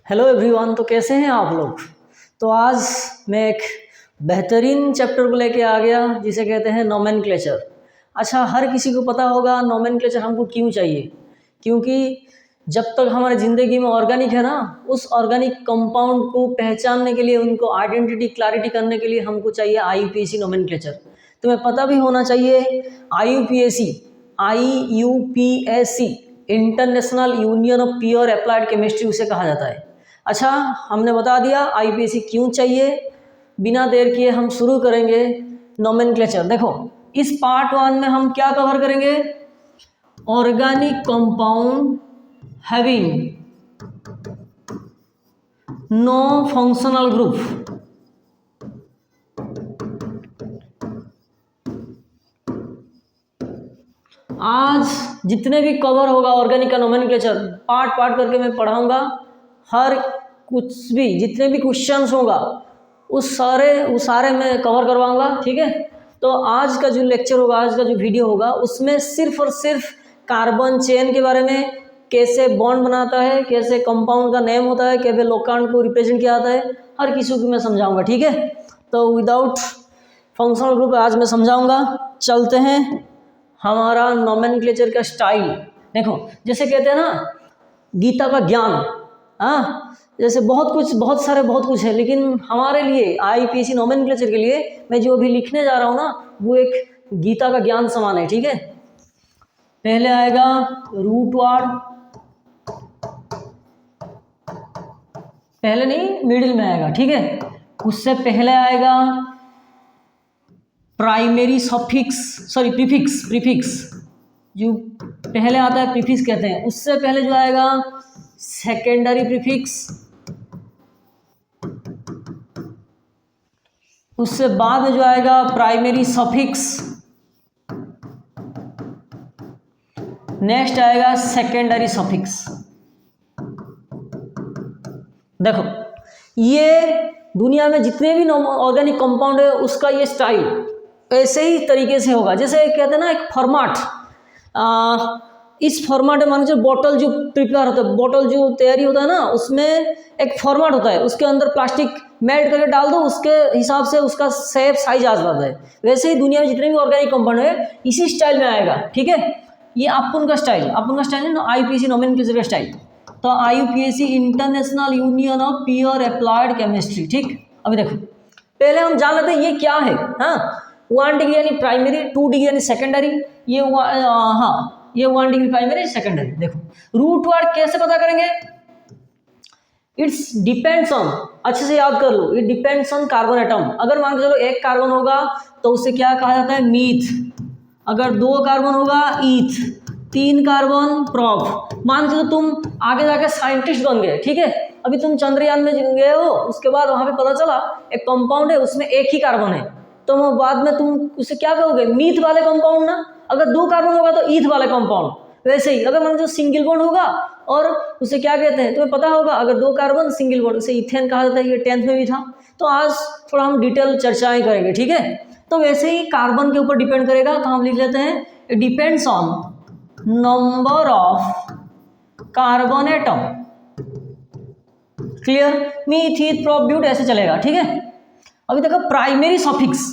Hello everyone. तो कैसे हैं आप लोग। तो आज मैं एक बेहतरीन चैप्टर को लेके आ गया जिसे कहते हैं नोमेनक्लेचर। अच्छा, हर किसी को पता होगा नोमेनक्लेचर हमको क्यों चाहिए, क्योंकि जब तक हमारी ज़िंदगी में ऑर्गेनिक है ना, उस ऑर्गेनिक कंपाउंड को पहचानने के लिए, उनको आइडेंटिटी क्लैरिटी करने के लिए हमको चाहिए IUPAC नोमेनक्लेचर। तुम्हें पता भी होना चाहिए IUPAC international union of pure applied chemistry उसे कहा जाता है। अच्छा, हमने बता दिया IUPAC क्यों चाहिए। बिना देर किए हम शुरू करेंगे नोमेनक्लेचर। देखो, इस पार्ट 1 में हम क्या कवर करेंगे, organic compound having no functional group. आज जितने भी कवर होगा ऑर्गेनिक का नोमेनक्लेचर, पार्ट पार्ट करके मैं पढ़ाऊंगा। हर कुछ भी जितने भी क्वेश्चंस होगा उस सारे मैं कवर करवाऊंगा, ठीक है। तो आज का जो लेक्चर होगा, आज का जो वीडियो होगा, उसमें सिर्फ और सिर्फ कार्बन चेन के बारे में, कैसे बॉन्ड बनाता है, कैसे कंपाउंड का नेम होता है, कैसे लोकांड को रिप्रेजेंट किया जाता है, हर किसी को मैं समझाऊंगा, ठीक है। तो विदाउट फंक्शनल ग्रुप आज मैं समझाऊंगा। चलते हैं हमारा नोमेनक्लेचर का स्टाइल। देखो, जैसे कहते हैं ना गीता का ज्ञान, हाँ, जैसे बहुत कुछ है, लेकिन हमारे लिए IUPAC नोमेनक्लेचर के लिए मैं जो अभी लिखने जा रहा हूँ ना, वो एक गीता का ज्ञान समान है, ठीक है। पहले आएगा रूट वर्ड, पहले नहीं मिडिल में आएगा, ठीक है। उससे पहले आएगा प्राइमरी प्रीफिक्स जो पहले आता है, प्रीफिक्स कहते हैं। उससे पहले जो आएगा सेकेंडरी प्रीफिक्स, उससे बाद में जो आएगा प्राइमरी सफिक्स, नेक्स्ट आएगा सेकेंडरी सफिक्स। देखो, ये दुनिया में जितने भी ऑर्गेनिक कंपाउंड है उसका ये स्टाइल ऐसे ही तरीके से होगा। जैसे कहते हैं ना एक फॉर्मेट, इस फॉर्मेट में मान लीजिए बॉटल जो प्रिपेयर होता है, बॉटल जो तैयारी होता है ना, उसमें एक फॉर्मेट होता है, उसके अंदर प्लास्टिक मेल्ट करके डाल दो, उसके हिसाब से उसका शेप साइज आ जाता है। वैसे ही दुनिया में जितने भी ऑर्गेनिक कंपाउंड है इसी स्टाइल में आएगा, ठीक है। ये अपन का स्टाइल है ना, IUPAC नोमेनक्लेचर का स्टाइल। तो IUPAC international union of pure applied chemistry, ठीक। अभी देखो, पहले हम जान लेते हैं ये क्या है। हाँ, 1 डिग्री यानी प्राइमरी, 2 डिग्री यानी सेकेंडरी, ये 1 डिग्री प्राइमरी, सेकेंडरी। देखो, रूट वर्ड कैसे पता करेंगे, इट्स डिपेंड्स ऑन, अच्छे से याद कर लो, it depends on carbon atom. अगर मान के चलो 1 कार्बन होगा तो उसे क्या कहा जाता है, मीथ। अगर 2 कार्बन होगा, ईथ। 3 कार्बन, प्रोप। मान के चलो तुम आगे जाके साइंटिस्ट बन गए, ठीक है। अभी तुम चंद्रयान में गए हो, उसके बाद वहां पे पता चला एक कंपाउंड है, उसमें 1 ही कार्बन है, तो बाद में तुम उसे क्या कहोगे, मीथ वाले कंपाउंड ना। अगर 2 कार्बन होगा तो ईथ वाले कंपाउंड। वैसे ही अगर मान लो सिंगल बॉन्ड होगा, और उसे क्या कहते हैं तुम्हें पता होगा, अगर 2 कार्बन सिंगल बॉन्ड, उसे इथेन कहा जाता है। ये 10th में भी था। तो आज थोड़ा हम डिटेल चर्चाएं करेंगे, ठीक है। तो वैसे ही कार्बन के ऊपर डिपेंड करेगा, तो हम लिख लेते हैं it depends on number of carbon atom. Clear, meth, eth, prop, but, ऐसे चलेगा, ठीक है। अभी देखो प्राइमरी सफिक्स।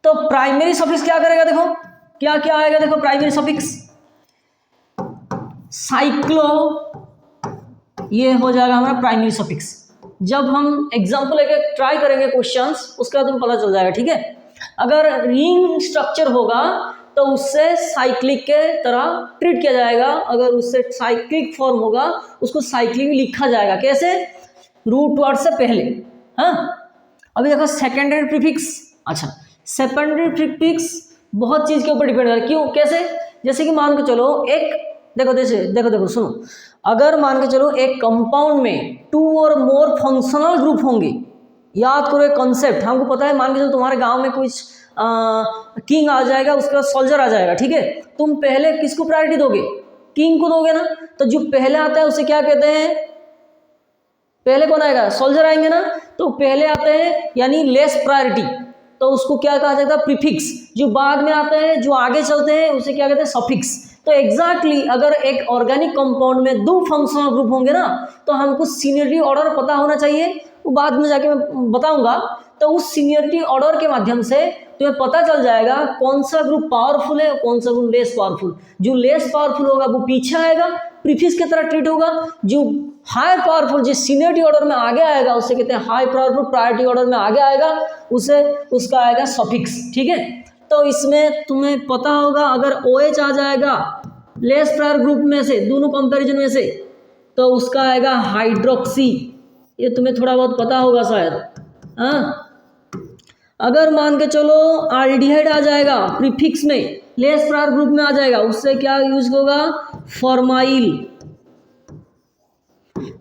तो प्राइमरी सफिक्स क्या करेगा, देखो क्या क्या आएगा। देखो प्राइमरी सफिक्स साइक्लो, ये हो जाएगा हमारा प्राइमरी सफिक्स। जब हम एग्जांपल लेके ट्राई करेंगे क्वेश्चंस, उसका तुम्हें पता चल जाएगा, ठीक है। अगर रिंग स्ट्रक्चर होगा तो उससे साइक्लिक के तरह ट्रीट किया जाएगा। अगर उससे साइक्लिक फॉर्म होगा उसको साइक्लिक लिखा जाएगा, कैसे, रूट वर्ड से पहले। हाँ, अभी देखो सेकेंडरी प्रीफिक्स। अच्छा, सेकेंडरी प्रीफिक्स बहुत चीज के ऊपर डिपेंड करता है। क्यों, कैसे, जैसे कि मान के चलो एक, देखो सुनो, अगर मान के चलो एक कंपाउंड में 2 और मोर फंक्शनल ग्रुप होंगे, याद करो एक कॉन्सेप्ट, हमको पता है। मान के चलो तुम्हारे गांव में कुछ किंग आ जाएगा, उसके बाद सोल्जर आ जाएगा, ठीक है। तुम पहले किसको प्रायोरिटी दोगे, किंग को दोगे ना। तो जो पहले आता है उसे क्या कहते हैं, पहले कौन आएगा, सोल्जर आएंगे ना। तो पहले आते हैं यानी लेस प्रायोरिटी, तो उसको क्या कहा जाता है, प्रीफिक्स। जो बाद में आते हैं, जो आगे चलते हैं, उसे क्या कहते हैं, सफिक्स। तो एग्जैक्टली अगर एक ऑर्गेनिक कंपाउंड में 2 फंक्शनल ग्रुप होंगे ना, तो हमको सीनियरिटी ऑर्डर पता होना चाहिए, वो बाद में जाके मैं बताऊंगा। तो उस सीनियरिटी ऑर्डर के माध्यम से तुम्हें पता चल जाएगा कौन सा ग्रुप पावरफुल है और कौन सा ग्रुप लेस पावरफुल। जो लेस पावरफुल होगा वो पीछे आएगा, प्रीफिक्स की तरह ट्रीट होगा। जो हाई पावरफुल, जिस सीनियरिटी ऑर्डर में आगे आएगा उसे कहते हैं हाई पावरफुल, प्रायोरिटी ऑर्डर में आगे आएगा उसे उसका आएगा सफिक्स। ठीक है, तो इसमें तुम्हें पता होगा अगर OH आ जाएगा लेस प्रायर ग्रुप में से, दोनों कंपैरिजन में से, तो उसका आएगा हाइड्रोक्सी। ये तुम्हें थोड़ा बहुत पता होगा शायद। हाँ, अगर मान के चलो एल्डिहाइड आ जाएगा प्रीफिक्स में, लेस प्रायर ग्रुप में आ जाएगा, उससे क्या यूज होगा, फॉर्माइल।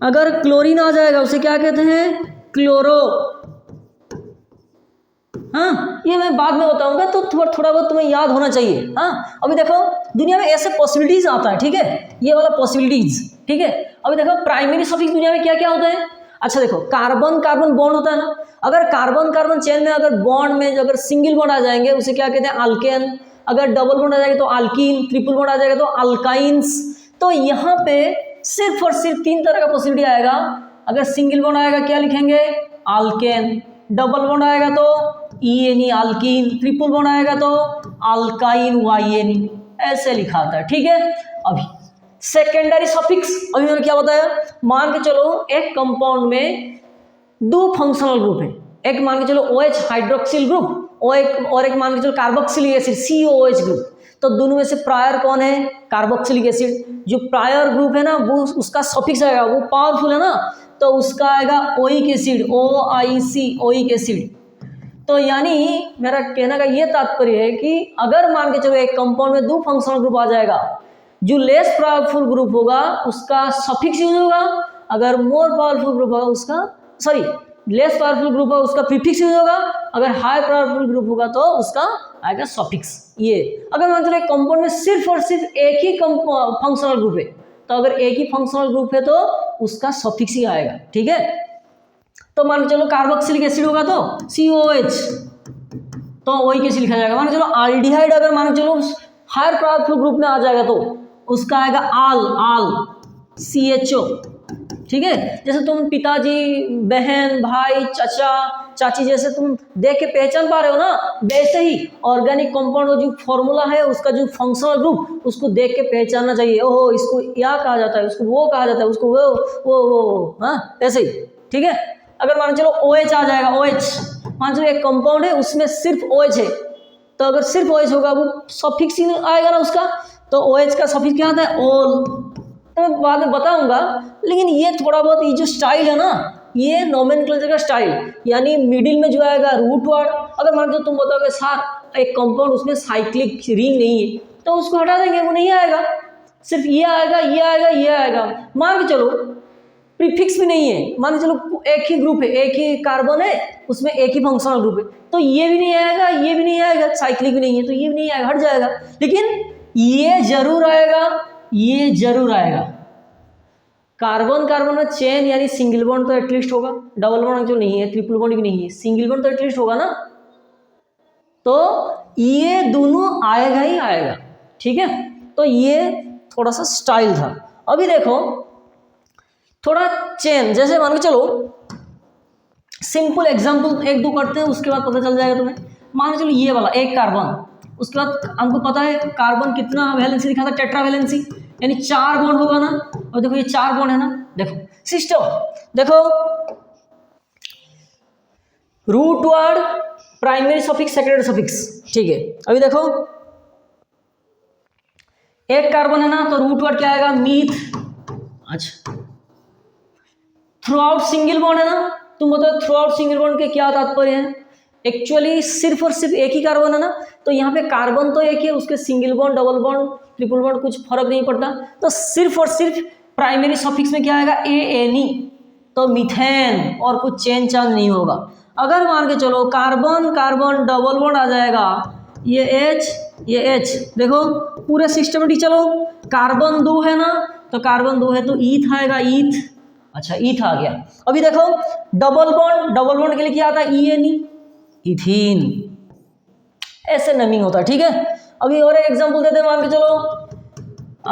अगर क्लोरीन आ जाएगा उसे क्या कहते हैं, क्लोरो। हाँ, ये मैं बाद में बताऊंगा, तो थोड़ा बहुत तुम्हें याद होना चाहिए। हाँ, अभी देखो दुनिया में ऐसे पॉसिबिलिटीज आता है, ठीक है, ये वाला पॉसिबिलिटीज। ठीक है, अभी देखो प्राइमरी सफिक्स दुनिया में क्या क्या होता है। अच्छा देखो, कार्बन कार्बन बॉन्ड होता है ना, अगर कार्बन कार्बन चेन में अगर बॉन्ड में अगर सिंगल बॉन्ड आ जाएंगे उसे क्या कहते हैं, अल्केन। अगर डबल बॉन्ड आ जाएगा तो अल्कीन, ट्रिपल बॉन्ड आ जाएगा तो अल्काइंस। तो यहाँ पे सिर्फ और सिर्फ 3 तरह का पॉसिबिलिटी आएगा। अगर सिंगल बॉन्ड आएगा क्या लिखेंगे, अल्केन। डबल बॉन्ड आएगा तो ENE अल्कीन, ट्रिपल बॉन्ड आएगा तो अल्काइन YNE, ऐसे लिखा आता है। ठीक है, अभी सेकेंडरी सफिक्स, अभी मैंने क्या बताया, मान के चलो एक कंपाउंड में 2 फंक्शनल ग्रुप है, एक मान के चलो OH हाइड्रोक्सिल ग्रुप और एक मान के चलो कार्बोक्सिलिक एसिड COOH ग्रुप। तो दोनों में से प्रायर कौन है, कार्बोक्सिलिक एसिड। जो प्रायर ग्रुप है ना वो उसका सफिक्स आएगा, वो पावरफुल है ना, तो उसका आएगा oic acid, OIC, oic acid. तो यानी मेरा कहने का ये तात्पर्य है कि अगर मान के चलो एक कंपाउंड में 2 फंक्शनल ग्रुप आ जाएगा, जो लेस पावरफुल ग्रुप होगा उसका सफिक्स यूज होगा, अगर मोर पावरफुल ग्रुप होगा उसका, सॉरी लेस पावरफुल ग्रुप होगा उसका प्रीफिक्स यूज होगा, अगर हाई पावरफुल ग्रुप होगा तो उसका आएगा सफिक्स। ये अगर मान चलो एक कंपाउंड में सिर्फ और सिर्फ एक ही फंक्शनल ग्रुप है, तो अगर एक ही फंक्शनल ग्रुप है तो उसका सफिक्स ही आएगा। ठीक है, तो मान के चलो कार्बोक्सिलिक एसिड होगा तो COOH, तो वही कैसे लिखा जाएगा। मान के चलो एल्डिहाइड अगर मान के चलो हायर पावरफुल ग्रुप में आ जाएगा तो उसका आएगा आल CHO। ठीक है, जैसे तुम पिताजी, बहन, भाई, चाचा, चाची जैसे तुम देख के पहचान पा रहे हो ना, वैसे ही ऑर्गेनिक कंपाउंड जो फॉर्मूला है उसका जो फंक्शनल ग्रुप उसको देख के पहचानना चाहिए। ओहो, इसको या कहा जाता है, उसको वो कहा जाता है, उसको वो हाँ, ऐसे ही। ठीक है, अगर मान चलो OH आ जाएगा, OH मान चलो एक कंपाउंड है उसमें सिर्फ OH है, तो अगर सिर्फ OH होगा वो सफिक्स ही आएगा ना उसका, तो OH का सफिक्स क्या आता है, ओल। तो मैं बाद में बताऊंगा, लेकिन ये थोड़ा बहुत ये जो स्टाइल है ना, ये नोमेनक्लेचर का स्टाइल, यानी मिडिल में जो आएगा रूट वर्ड। अगर मान लो तुम बताओगे सर एक कंपाउंड उसमें साइक्लिक रिंग नहीं है, तो उसको हटा देंगे, वो नहीं आएगा, सिर्फ ये आएगा, ये आएगा, ये आएगा। मान के चलो प्रीफिक्स भी नहीं है, मान के चलो एक ही ग्रुप है, एक ही कार्बन है, उसमें एक ही फंक्शनल ग्रुप है, तो ये भी नहीं आएगा, ये भी नहीं आएगा, साइक्लिक भी नहीं है तो ये भी नहीं आएगा, हट जाएगा। लेकिन ये जरूर आएगा, ये जरूर आएगा। कार्बन कार्बन में चेन यानी सिंगल बॉन्ड तो एटलीस्ट होगा, डबल बॉन्ड जो नहीं है, ट्रिपल बॉन्ड भी नहीं है, सिंगल बॉन्ड तो एटलीस्ट होगा ना, तो ये दोनों आएगा ही आएगा। ठीक है, तो ये थोड़ा सा स्टाइल था। अभी देखो थोड़ा चेन, जैसे मान के चलो सिंपल एग्जांपल 1-2 करते हैं, उसके बाद पता चल जाएगा तुम्हें। मान के चलो ये वाला एक कार्बन, उसके बाद हमको पता है कार्बन कितना वैलेंसी दिखा था, टेट्रा वैलेंसी, यानी 4 बॉन्ड होगा ना। और देखो ये 4 बॉन्ड है ना, देखो सिस्टम, देखो root word, primary suffix, secondary suffix. ठीक है, अभी देखो एक कार्बन है ना, तो रूट वर्ड क्या आएगा, मीथ। अच्छा, थ्रू आउट सिंगल बॉन्ड है ना, तुम बताओ थ्रू आउट सिंगल बॉन्ड के क्या तात्पर्य है। एक्चुअली सिर्फ और सिर्फ एक ही कार्बन है ना, तो यहाँ पे कार्बन तो एक है, उसके single bond, double bond, triple bond कुछ फर्क नहीं पड़ता, तो सिर्फ और सिर्फ प्राइमरी सफिक्स में क्या आएगा, ANE, तो मीथेन, और कुछ चेन चांज नहीं होगा। अगर मान के चलो कार्बन कार्बन डबल बॉन्ड आ जाएगा, ये H, ये H, देखो पूरे सिस्टमेटिक चलो, कार्बन 2 है ना, तो कार्बन 2 है तो ईथ आएगा, ईथ। अच्छा, ईथ आ गया। अभी देखो डबल बॉन्ड, डबल बॉन्ड के लिए क्या आता है, ENE, इथीन, ऐसे नेमिंग होता है। ठीक है, अभी और एक एग्जांपल देते हैं, मान के चलो ये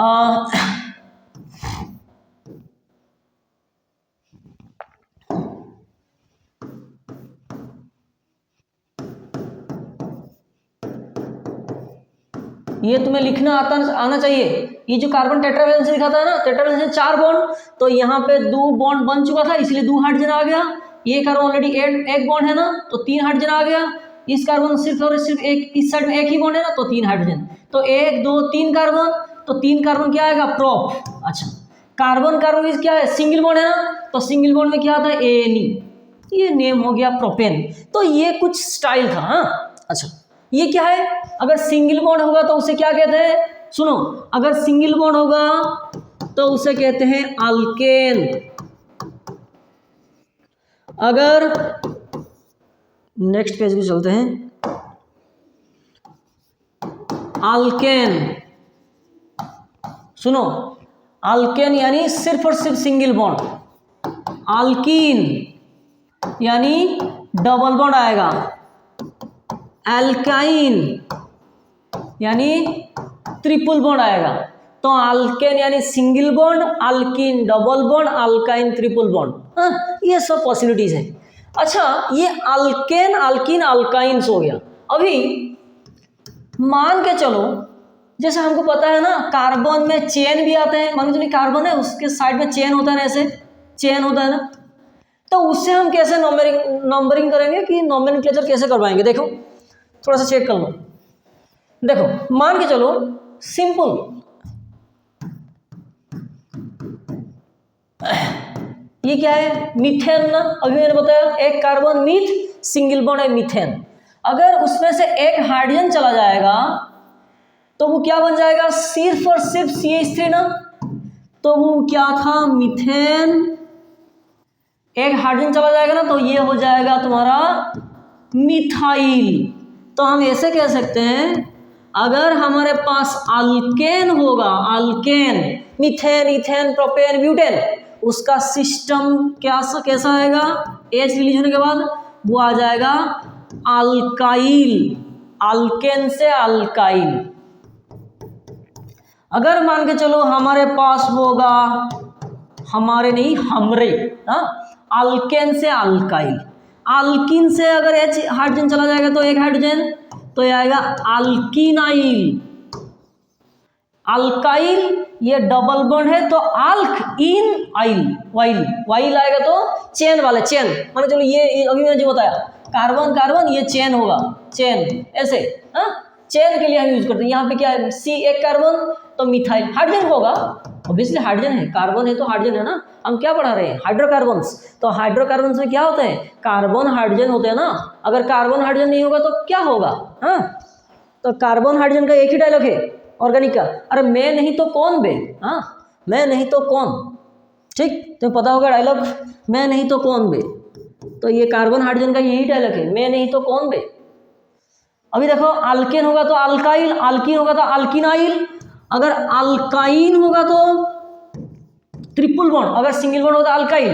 तुम्हें लिखना आना चाहिए। ये जो कार्बन टेट्रावैलेंसी लिखा था ना, टेट्रावैलेंसी 4 बॉन्ड, तो यहाँ पे 2 बॉन्ड बन चुका था, इसलिए 2 हाइड्रोजन आ गया। ये कार्बन ऑलरेडी एक बॉन्ड है ना, तो 3 हाइड्रोजन आ गया। इस कार्बन सिर्फ और सिर्फ एक, इस साइड में एक ही बॉन्ड है ना, तो 3 हाइड्रोजन। तो 1 2 3 कार्बन, तो 3 कार्बन क्या आएगा? प्रोप। अच्छा, कार्बन कार्बन क्या है? सिंगल बॉन्ड है ना, तो सिंगल बॉन्ड में क्या आता है? एनी। ये नेम हो गया प्रोपेन। तो ये कुछ स्टाइल था। हाँ, अच्छा, ये क्या है? अगर सिंगल बॉन्ड होगा तो उसे क्या कहते हैं? सुनो, अगर सिंगल बॉन्ड होगा तो उसे कहते हैं अल्केन। अगर नेक्स्ट पेज पे चलते हैं, अल्केन। सुनो, अल्केन यानी सिर्फ और सिर्फ सिंगल बॉन्ड। अल्कीन यानी डबल बॉन्ड आएगा। एल्काइन यानी ट्रिपल बॉन्ड आएगा। तो अल्केन यानी single bond, alkyne double bond, alkyne triple bond. ये सब पॉसिबिलिटीज है। अच्छा, ये अल्केन, अल्कीन, अल्काइंस हो गया। अभी मान के चलो, जैसे हमको पता है ना, कार्बन में चेन भी आते हैं। मान के चलिए कार्बन है, उसके साइड में चेन होता है ना, ऐसे चेन होता है ना, तो उससे हम कैसे नंबरिंग करेंगे कि नॉमेनक्लेचर कैसे करवाएंगे? देखो, थोड़ा सा चेक कर लो। देखो, मान के चलो सिंपल, ये क्या है? मीथेन ना। अभी मैंने बताया एक कार्बन मीथ, सिंगल बॉन्ड है मीथेन। अगर उसमें से एक हाइड्रोजन चला जाएगा तो वो क्या बन जाएगा? सिर्फ और सिर्फ CH3 ना, तो वो क्या था? मीथेन। एक हाइड्रोजन चला जाएगा ना, तो ये हो जाएगा तुम्हारा मिथाइल। तो हम ऐसे कह सकते हैं, अगर हमारे पास अल्केन होगा, alkane, methane, ethane, propane, butane, उसका सिस्टम कैसा आएगा? H रिलीज होने के बाद वो आ जाएगा अल्काइल। अल्केन से अल्काइल। अगर मान के चलो हमारे पास होगा, हमारे नहीं हमरे, अल्केन से अल्काइल। अल्किन से अगर H हाइड्रोजन चला जाएगा तो एक हाइड्रोजन, तो ये आएगा अल्किनाइल। अल्काइल ये डबल बॉन्ड है, तो अल्क इन आइल, वाइल, वाइल आएगा तो चेन वाले, चेन। मान चलो ये अभी मैंने जो बताया, कार्बन कार्बन, ये चेन होगा, चेन ऐसे। चेन के लिए हम यूज करते हैं। यहाँ पे क्या है? C एक कार्बन, तो मिथाइल। हाइड्रोजन होगा, ऑब्वियसली हाइड्रोजन है, कार्बन है तो हाइड्रोजन है ना। हम क्या पढ़ा रहे हैं? हाइड्रोकार्बन्स। तो हाइड्रोकार्बन्स में क्या होता है? कार्बन हाइड्रोजन होते हैं ना। अगर कार्बन हाइड्रोजन नहीं होगा तो क्या होगा? हाँ, तो कार्बन हाइड्रोजन का एक ही डायलॉग है ऑर्गेनिक का, अरे मैं नहीं तो कौन बे। हाँ, मैं नहीं तो कौन, ठीक, तो पता होगा डायलॉग, मैं नहीं तो कौन बे। तो ये कार्बन हाइड्रोजन का यही डायलॉग है, मैं नहीं तो कौन बे। अभी देखो, अल्केन होगा तो अल्काइल, अल्कीन होगा तो अल्किनाइल। अगर अल्काइन होगा तो ट्रिपल बॉन्ड, अगर सिंगल बॉन्ड होगा तो अल्काइल,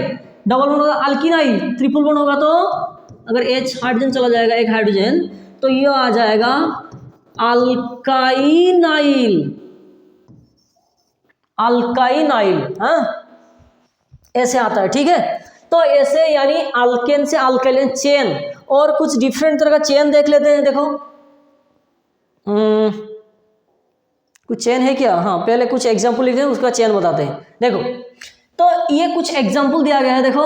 डबल बॉन्ड होगा अल्किनाइल, ट्रिपल बॉन्ड होगा तो अगर H हाइड्रोजन चला जाएगा, एक हाइड्रोजन, तो ये आ जाएगा अल्काइनाइल। अल्काइनाइल, हाँ, ऐसे आता है, ठीक है। तो ऐसे यानी अल्केन से अल्काइल चेन। और कुछ डिफरेंट तरह का चेन देख लेते हैं। देखो, कुछ चेन है क्या? हाँ, पहले कुछ एग्जाम्पल लिखते हैं, उसका चेन बताते हैं। देखो, तो ये कुछ एग्जाम्पल दिया गया है। देखो,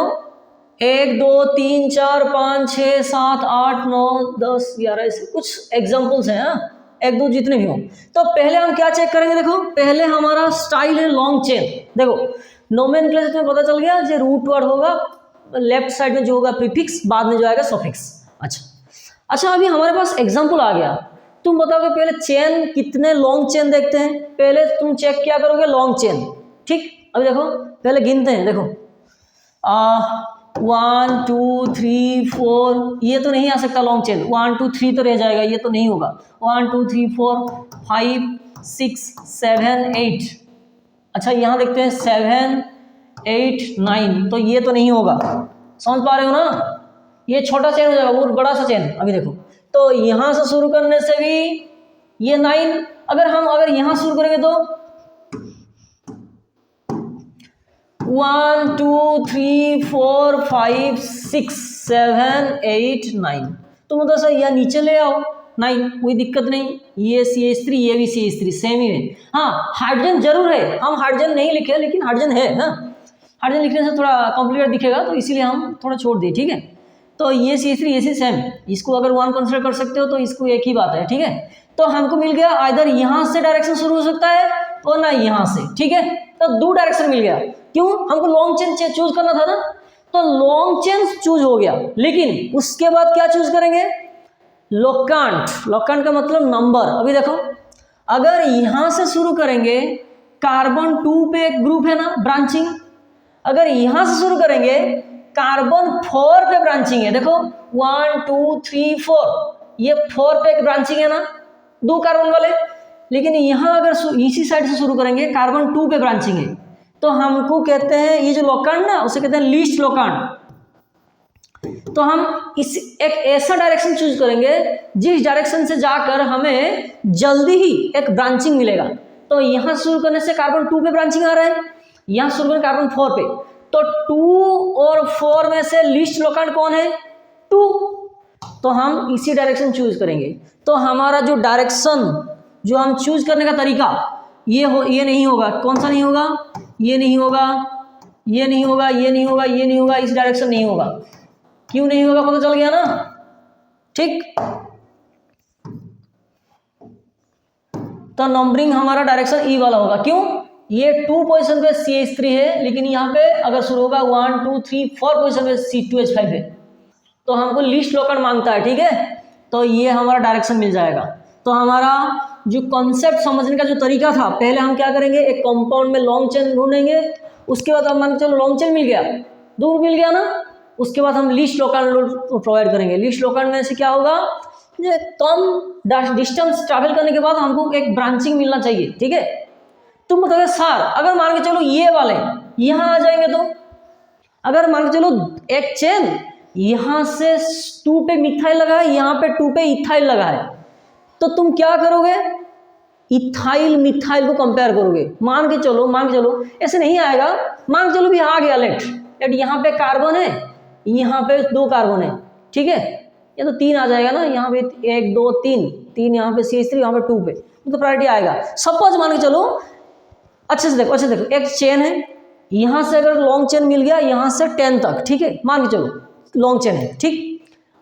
1 2 3 4 5 6 7 8 9 10 11, ऐसे कुछ एग्जाम्पल्स हैं। हाँ, 1 2 जितने भी हो। तो पहले हम क्या चेक करेंगे? देखो, पहले हमारा स्टाइल है लॉन्ग चेन। देखो, नोमेनक्लेचर में पता चल गया, जो रूट वर्ड होगा लेफ्ट साइड में जो होगा प्रीफिक्स, बाद में जो आएगा सफिक्स। अच्छा, अभी हमारे पास एग्जाम्पल आ गया। तुम बताओगे पहले चेन कितने लॉन्ग चेन देखते हैं? पहले तुम चेक क्या करोगे? लॉन्ग चेन, ठीक। अभी देखो, पहले गिनते हैं। देखो, 1 2 3 4, ये तो नहीं आ सकता लॉन्ग चेन। 1 2 3 तो रह जाएगा, ये तो नहीं होगा। 1 2 3 4 5 6 7 8। अच्छा, यहाँ देखते हैं 7 8 9, तो ये तो नहीं होगा। समझ पा रहे हो ना? ये छोटा चेन हो जाएगा, वो बड़ा सा चेन। अभी देखो, तो यहाँ से शुरू करने से भी ये 9, अगर यहाँ शुरू करेंगे तो 1 2 3 4 5 6 7 8 9। तो मतलब सर यह नीचे ले आओ 9, कोई दिक्कत नहीं, ये CH3 ये भी CH3 सेम ही है। हाँ हाइड्रोजन जरूर है, हम हाइड्रोजन नहीं लिखे लेकिन हाइड्रोजन है। हाँ हाइड्रोजन लिखने से थोड़ा कॉम्प्लिकेटेड दिखेगा तो इसीलिए हम थोड़ा छोड़ दिए, ठीक है। तो ये CH3 ये सी सेम, इसको अगर 1 कंसिडर कर सकते हो तो इसको एक ही बात है, ठीक है। तो हमको मिल गया आइदर यहाँ से डायरेक्शन शुरू हो सकता है और ना यहाँ से, ठीक है। तो 2 डायरेक्शन मिल गया, क्यों, हमको लॉन्ग चेन चूज करना था ना, तो लॉन्ग चेन चूज हो गया। लेकिन उसके बाद क्या चूज करेंगे, लोकांट। लोकांट का मतलब नंबर। अभी देखो अगर यहां से शुरू करेंगे, कार्बन 2 पे एक ग्रुप है ना ब्रांचिंग, अगर यहां से शुरू करेंगे कार्बन 4 पे ब्रांचिंग है, देखो 1 2 3 4, ये 4 पे एक ब्रांचिंग है ना 2 कार्बन वाले। लेकिन यहां अगर इसी साइड से शुरू करेंगे कार्बन 2 पे ब्रांचिंग है, तो हमको कहते हैं ये जो लोकांट ना उसे कहते हैं लीस्ट लोकांट। तो हम इस एक ऐसा डायरेक्शन चूज करेंगे जिस डायरेक्शन से जाकर हमें जल्दी ही एक ब्रांचिंग मिलेगा। तो यहां शुरू करने से कार्बन 2 पे ब्रांचिंग आ रहा है, यहां शुरू करने कार्बन 4 पे, तो 2 और 4 में से लीस्ट लोकांट कौन है, 2। तो हम इसी डायरेक्शन चूज करेंगे। तो हमारा जो डायरेक्शन जो हम चूज करने का तरीका ये नहीं होगा, कौन सा नहीं होगा, ये नहीं होगा, ये नहीं होगा, ये नहीं होगा, ये नहीं होगा, इस डायरेक्शन नहीं होगा। क्यों नहीं होगा पता चल गया ना, ठीक। तो नंबरिंग हमारा डायरेक्शन ई वाला होगा, क्यों, ये 2 पोजीशन पे CH3 है, लेकिन यहाँ पे अगर शुरू होगा 1 2 3 4 पोजीशन पे C2H5 है, तो हमको लीस्ट लोकांट मांगता है, ठीक है। तो ये हमारा डायरेक्शन मिल जाएगा। तो हमारा जो कॉन्सेप्ट समझने का जो तरीका था, पहले हम क्या करेंगे, एक कंपाउंड में लॉन्ग चेन ढूंढेंगे, उसके बाद हम मान चलो लॉन्ग चेन मिल गया, दूर मिल गया ना, उसके बाद हम लीस्ट लोकांट प्रोवाइड करेंगे। लीस्ट लोकांट में से क्या होगा, ये कम डिस्टेंस ट्रैवल करने के बाद हमको एक ब्रांचिंग मिलना चाहिए, ठीक है। तुम बताओगे सर अगर मान के चलो ये वाले यहाँ आ जाएंगे, तो अगर मान के चलो एक चेन यहाँ से 2 पे मिथाइल लगा है, यहाँ पे 2 पे इथाइल लगा है, तो तुम क्या करोगे, इथाइल मिथाइल को कंपेयर करोगे। मान के चलो ऐसे नहीं आएगा, मान के चलो भी आ गया लेट यहाँ पे कार्बन है, यहाँ पे 2 कार्बन है, ठीक है, ये तो 3 आ जाएगा ना, यहाँ पे 1 2 3 यहाँ पे CH3 यहाँ पे 2 पे, तो प्रायोरिटी आएगा। सपोज मान के चलो, अच्छे से देखो एक चेन है, यहाँ से अगर लॉन्ग चेन मिल गया यहाँ से 10 तक, ठीक है, मान के चलो लॉन्ग चेन है, ठीक।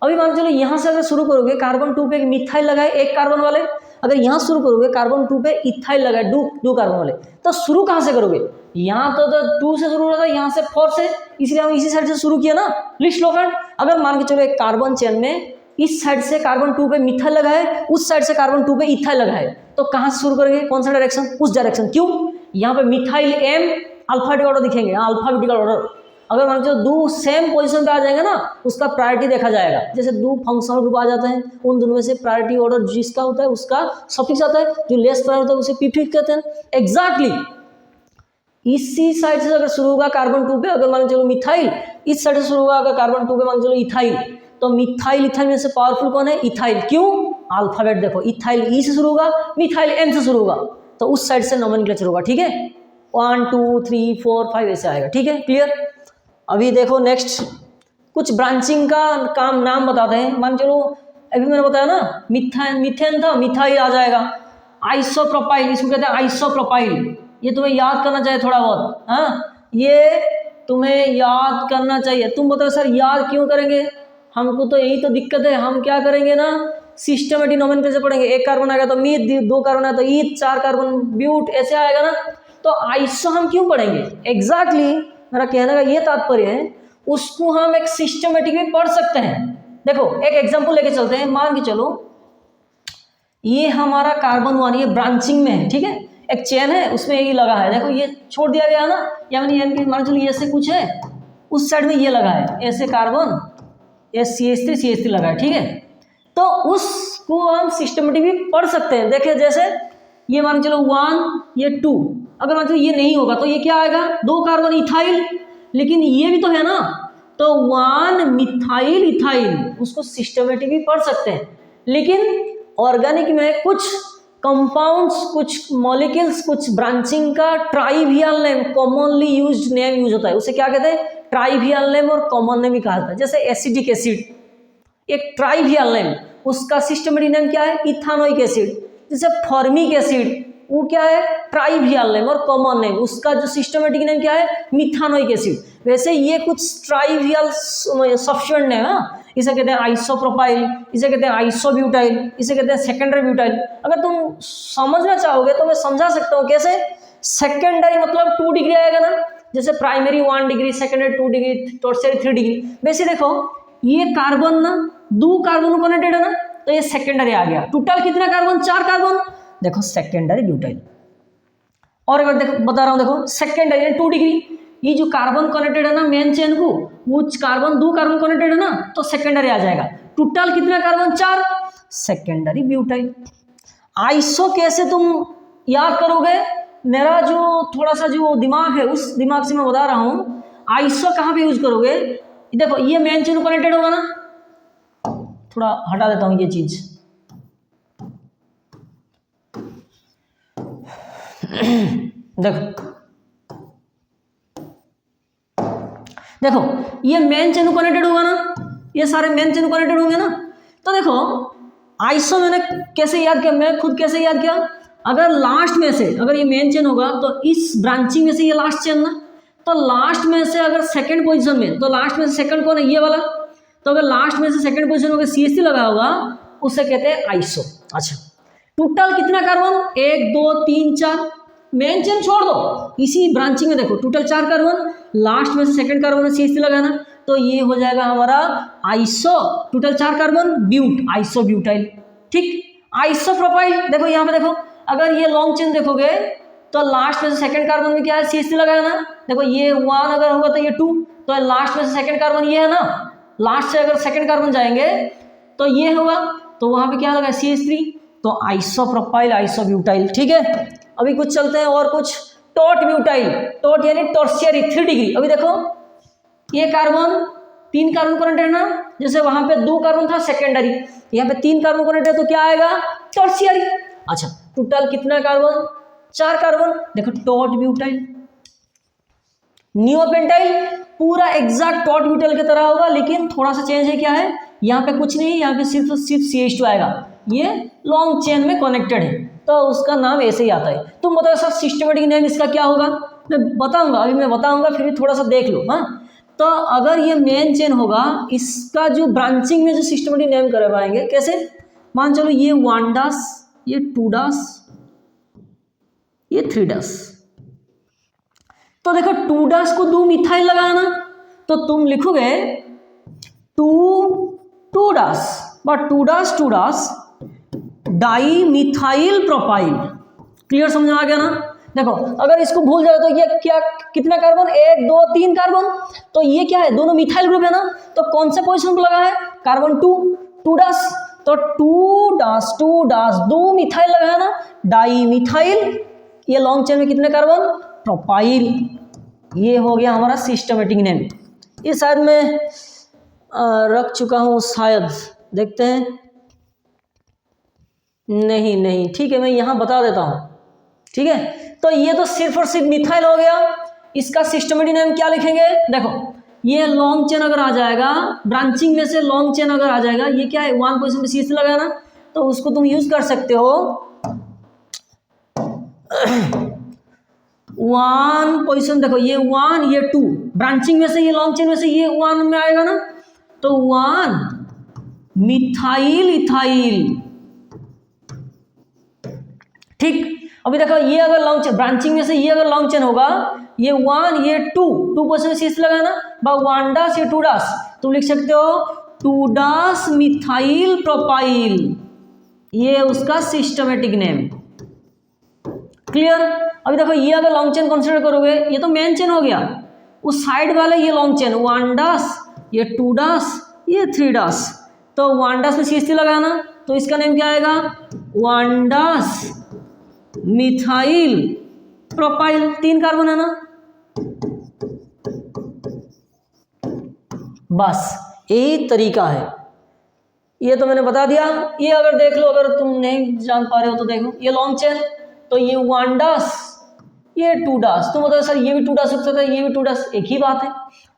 अभी मान के चलो यहाँ से अगर शुरू करोगे कार्बन 2 पे मिथाइल लगाए 1 कार्बन वाले, अगर यहाँ शुरू करोगे कार्बन 2 पे इथाइल लगाए 2 कार्बन वाले, तो शुरू कहाँ से करोगे, यहाँ तो 2 से शुरू हो रहा था, यहाँ से 4 से, इसलिए हम इसी साइड से शुरू किया ना लीस्ट लोकांट। अगर मान के चलो एक कार्बन चेन में इस साइड से कार्बन 2 पे मिथाइल लगा है, उस साइड से कार्बन 2 पे इथाइल लगा है, तो कहाँ से शुरू करेंगे, कौन सा डायरेक्शन, उस डायरेक्शन। क्यों, यहाँ पे मिथाइल M अल्फाबेटिक ऑर्डर दिखेंगे, अल्फाबेटिकल ऑर्डर। अगर मान के चलो 2 सेम पोजीशन पे आ जाएंगे ना, उसका प्रायोरिटी देखा जाएगा। जैसे 2 फंक्शनल ग्रुप आ जाते हैं, उन दोनों में से प्रायोरिटी ऑर्डर जिसका होता है उसका सफिक्स आता है, जो लेस प्रायोरिटी होता है उसे प्रीफिक्स कहते हैं। एग्जैक्टली इसी साइड से अगर शुरू होगा कार्बन 2 पे, अगर मान चलो मिथाइल, इस साइड से शुरू होगा अगर कार्बन 2 पे मान चलो इथाइल, तो मिथाइल इथाइल में से पावरफुल कौन है, इथाइल। क्यों, अल्फाबेट देखो, इथाइल E से शुरू होगा, मिथाइल M से शुरू होगा, तो उस साइड से नोमेनक्लेचर होगा, ठीक है। 1 2 3 4 5 ऐसे आएगा, ठीक है, क्लियर। अभी देखो नेक्स्ट कुछ ब्रांचिंग का काम नाम बताते हैं। मान चलो अभी मैंने बताया ना मीथेन था, मिथाइल आ जाएगा। आइसोप्रोपाइल, इसको कहते हैं आइसोप्रोपाइल, ये तुम्हें याद करना चाहिए थोड़ा बहुत, हाँ ये तुम्हें याद करना चाहिए। तुम बताओ सर याद क्यों करेंगे, हमको तो यही तो दिक्कत है, हम क्या करेंगे ना सिस्टमेटिक नोमेनक्लेचर पढ़ेंगे। 1 कार्बन आएगा तो मीथ, 2 कार्बन आएगा तो ईथ, 4 कार्बन ब्यूट, ऐसे आएगा ना। तो आइसो हम क्यों पढ़ेंगे, एग्जैक्टली मेरा कहने का ये तात्पर्य है, उसको हम एक सिस्टमेटिक में पढ़ सकते हैं। देखो एक एग्जांपल लेके चलते हैं। मान के चलो ये हमारा कार्बन 1 ये ब्रांचिंग में है, ठीक है, एक चेन है उसमें ये लगा है, देखो ये छोड़ दिया गया ना, या मान चलो ये ऐसे कुछ है, उस साइड में ये लगा है, ऐसे कार्बन CH3 लगा है, ठीक है। तो उसको हम सिस्टमेटिक भी पढ़ सकते हैं। देखिए जैसे ये मान चलो 1 ये 2, अगर मान चलो ये नहीं होगा तो ये क्या आएगा, 2 कार्बन इथाइल, लेकिन ये भी तो है ना, तो 1 मिथाइल इथाइल, उसको सिस्टमेटिक भी पढ़ सकते हैं। लेकिन ऑर्गेनिक में कुछ कंपाउंड्स, कुछ मॉलिक्यूल्स, कुछ ब्रांचिंग का trivial name, commonly used name use होता है, उसे क्या कहते हैं? ट्राइवियल नेम और कॉमन नेम भी कहा जाता है। जैसे एसिडिक एसिड, एक ट्राइवियल नेम, उसका सिस्टमेटिक नेम क्या है? Ethanoic acid. जैसे फॉर्मिक एसिड, वो क्या है? ट्राइवियल नेम और कॉमन नेम, उसका जो सिस्टमेटिक नेम क्या है? मिथानोइक एसिड। वैसे ये कुछ ट्राइवियल सब्स्टिट्यूएंट नेम है, इसे कहते हैं आइसोप्रोपाइल, इसे कहते हैं आइसोब्यूटाइल, इसे कहते हैं सेकेंडरी ब्यूटाइल। अगर तुम समझना चाहोगे तो मैं समझा सकता हूँ कैसे। सेकेंडरी मतलब 2 डिग्री आएगा ना, जैसे primary 1 degree, secondary 2 degree, tertiary 3 degree. वैसे देखो ये कार्बन ना 2 कार्बन कनेक्टेड है ना, तो ये सेकेंडरी आ गया। टोटल कितना कार्बन? 4 कार्बन, देखो सेकेंडरी ब्यूटाइल। और अगर देखो बता रहा हूं, देखो सेकेंडरी 2 डिग्री, ये जो कार्बन कनेक्टेड है ना मेन चेन को, वो कार्बन 2 कार्बन कनेक्टेड है ना, तो सेकेंडरी आ जाएगा। टोटल कितना कार्बन? 4, secondary butyl. आइसो कैसे तुम याद करोगे? मेरा जो थोड़ा सा जो दिमाग है उस दिमाग से मैं बता रहा हूं। आइसो कहां पे यूज करोगे? देखो ये मेन चेन कनेक्टेड होगा ना, थोड़ा हटा देता हूं ये चीज। देखो ये मेन चेन कनेक्टेड होगा ना, ये सारे मेन चेन कनेक्टेड होंगे ना। तो देखो आइसो मैंने कैसे याद किया, मैं खुद कैसे याद किया? अगर लास्ट में से, अगर ये मेन चेन होगा तो इस ब्रांचिंग में से ये लास्ट चेन ना, तो लास्ट में से अगर सेकंड पोजीशन में, तो लास्ट में से सेकंड कौन है? ये वाला। तो अगर लास्ट में से सेकंड पोजीशन में CH3 लगा होगा, उसे कहते हैं आइसो। अच्छा, टोटल कितना कार्बन? 1 2 3 4, मेन चेन छोड़ दो, इसी ब्रांचिंग में देखो टोटल 4 कार्बन, लास्ट में से सेकंड कार्बन में CH3 लगाना, तो ये हो जाएगा हमारा iso. Total 4 carbon, but, isobutyl. ठीक, आइसोप्रोपाइल देखो यहाँ पे देखो, अगर ये लॉन्ग चेन देखोगे तो लास्ट में से सेकंड कार्बन में क्या है? CH3 लगाना। देखो ये 1 अगर होगा तो ये 2, तो लास्ट में से सेकंड कार्बन ये है ना, लास्ट से अगर सेकंड कार्बन जाएंगे तो ये होगा, तो वहां पे क्या लगा? CH3, तो आइसोप्रोपाइल, आइसोब्यूटाइल। ठीक है, अभी कुछ चलते हैं और कुछ। टॉट ब्यूटाइल, टॉट यानी टर्शियरी 3 डिग्री। अभी देखो ये कार्बन 3 कार्बन कनेक्टेड ना, जैसे वहां पे 2 कार्बन था सेकेंडरी, यहाँ पे 3 कार्बन कनेक्टेड, तो क्या आएगा? टर्शियरी। अच्छा, टोटल कितना कार्बन? 4 कार्बन, देखो टॉट ब्यूटाइल। नियोपेंटाइल पूरा एग्जैक्ट टॉट ब्यूटाइल की तरह होगा, लेकिन थोड़ा सा चेंज है। क्या है? यहाँ पे कुछ नहीं, यहाँ पे सिर्फ CH2 आएगा, ये लॉन्ग चेन में कनेक्टेड है, तो उसका नाम ऐसे ही आता है। तुम बताओ सर सिस्टमेटिक नेम इसका क्या होगा? मैं बताऊंगा, अभी मैं बताऊंगा, फिर भी थोड़ा सा देख लो। हाँ, तो अगर ये मेन चेन होगा, इसका जो ब्रांचिंग में जो सिस्टमेटिक नेम करवाएंगे कैसे? मान चलो ये 1 डास, ये 2 डास, ये 3 डास। तो देखो 2 डास को 2 मिथाइल लगाना, तो तुम लिखोगे 2 dance, but 2 dance di methyl propyl. Clear, समझ में आ गया ना? देखो अगर इसको भूल जाए तो ये क्या, कितना कार्बन? 1 2 3 कार्बन, तो ये क्या है? दोनों मिथाइल ग्रुप है ना, तो कौन से पोजीशन पर लगा है? कार्बन 2 डास, तो 2 डास 2 मिथाइल लगा है ना, डाई मिथाइल। ये लॉन्ग चेन में कितने कार्बन? प्रोपाइल। ये हो गया हमारा सिस्टमेटिक नेम। ये शायद मैं रख चुका हूँ, शायद देखते हैं। नहीं, ठीक है, मैं यहाँ बता देता हूँ। ठीक है, तो ये तो सिर्फ और सिर्फ मिथाइल हो गया। इसका सिस्टमेटिक नेम क्या लिखेंगे? देखो ये लॉन्ग चेन अगर आ जाएगा, ब्रांचिंग में से लॉन्ग चेन अगर आ जाएगा, ये क्या है? 1 पोजीशन में CH3 लगाना, तो उसको तुम यूज कर सकते हो 1 पोजीशन। देखो ये 1 ये 2, ब्रांचिंग में से ये लॉन्ग चेन में से ये 1 में आएगा ना, तो 1 मिथाइल इथाइल। ठीक, अभी देखो ये अगर लॉन्ग चेन, ब्रांचिंग में से ये अगर लॉन्ग चेन होगा, ये 1 ये 2 पोजीशन में CH लगाना, 1 डास ये 2 डास, तुम लिख सकते हो 2 डास मिथाइल प्रोपाइल। ये उसका सिस्टमेटिक नेम। क्लियर? अभी देखो ये अगर लॉन्ग चेन कंसीडर करोगे, ये तो मेन चेन हो गया, उस साइड वाले ये लॉन्ग चेन 1 डास ये 2 डास ये 3 डास, तो 1 डास में CH3 लगाना, तो इसका नेम क्या आएगा? 1 डास मिथाइल प्रोपाइल। 3 कार्बन है ना, बस यही तरीका है। ये तो मैंने बता दिया। ये अगर देख लो, अगर तुम नहीं जान पा रहे हो तो देखो, ये लॉन्ग चेन, तो ये 1 डास, ये 2 डास। तुम बताओ सर ये भी 2 डास हो सकता है, ये भी 2 डास, एक ही बात है।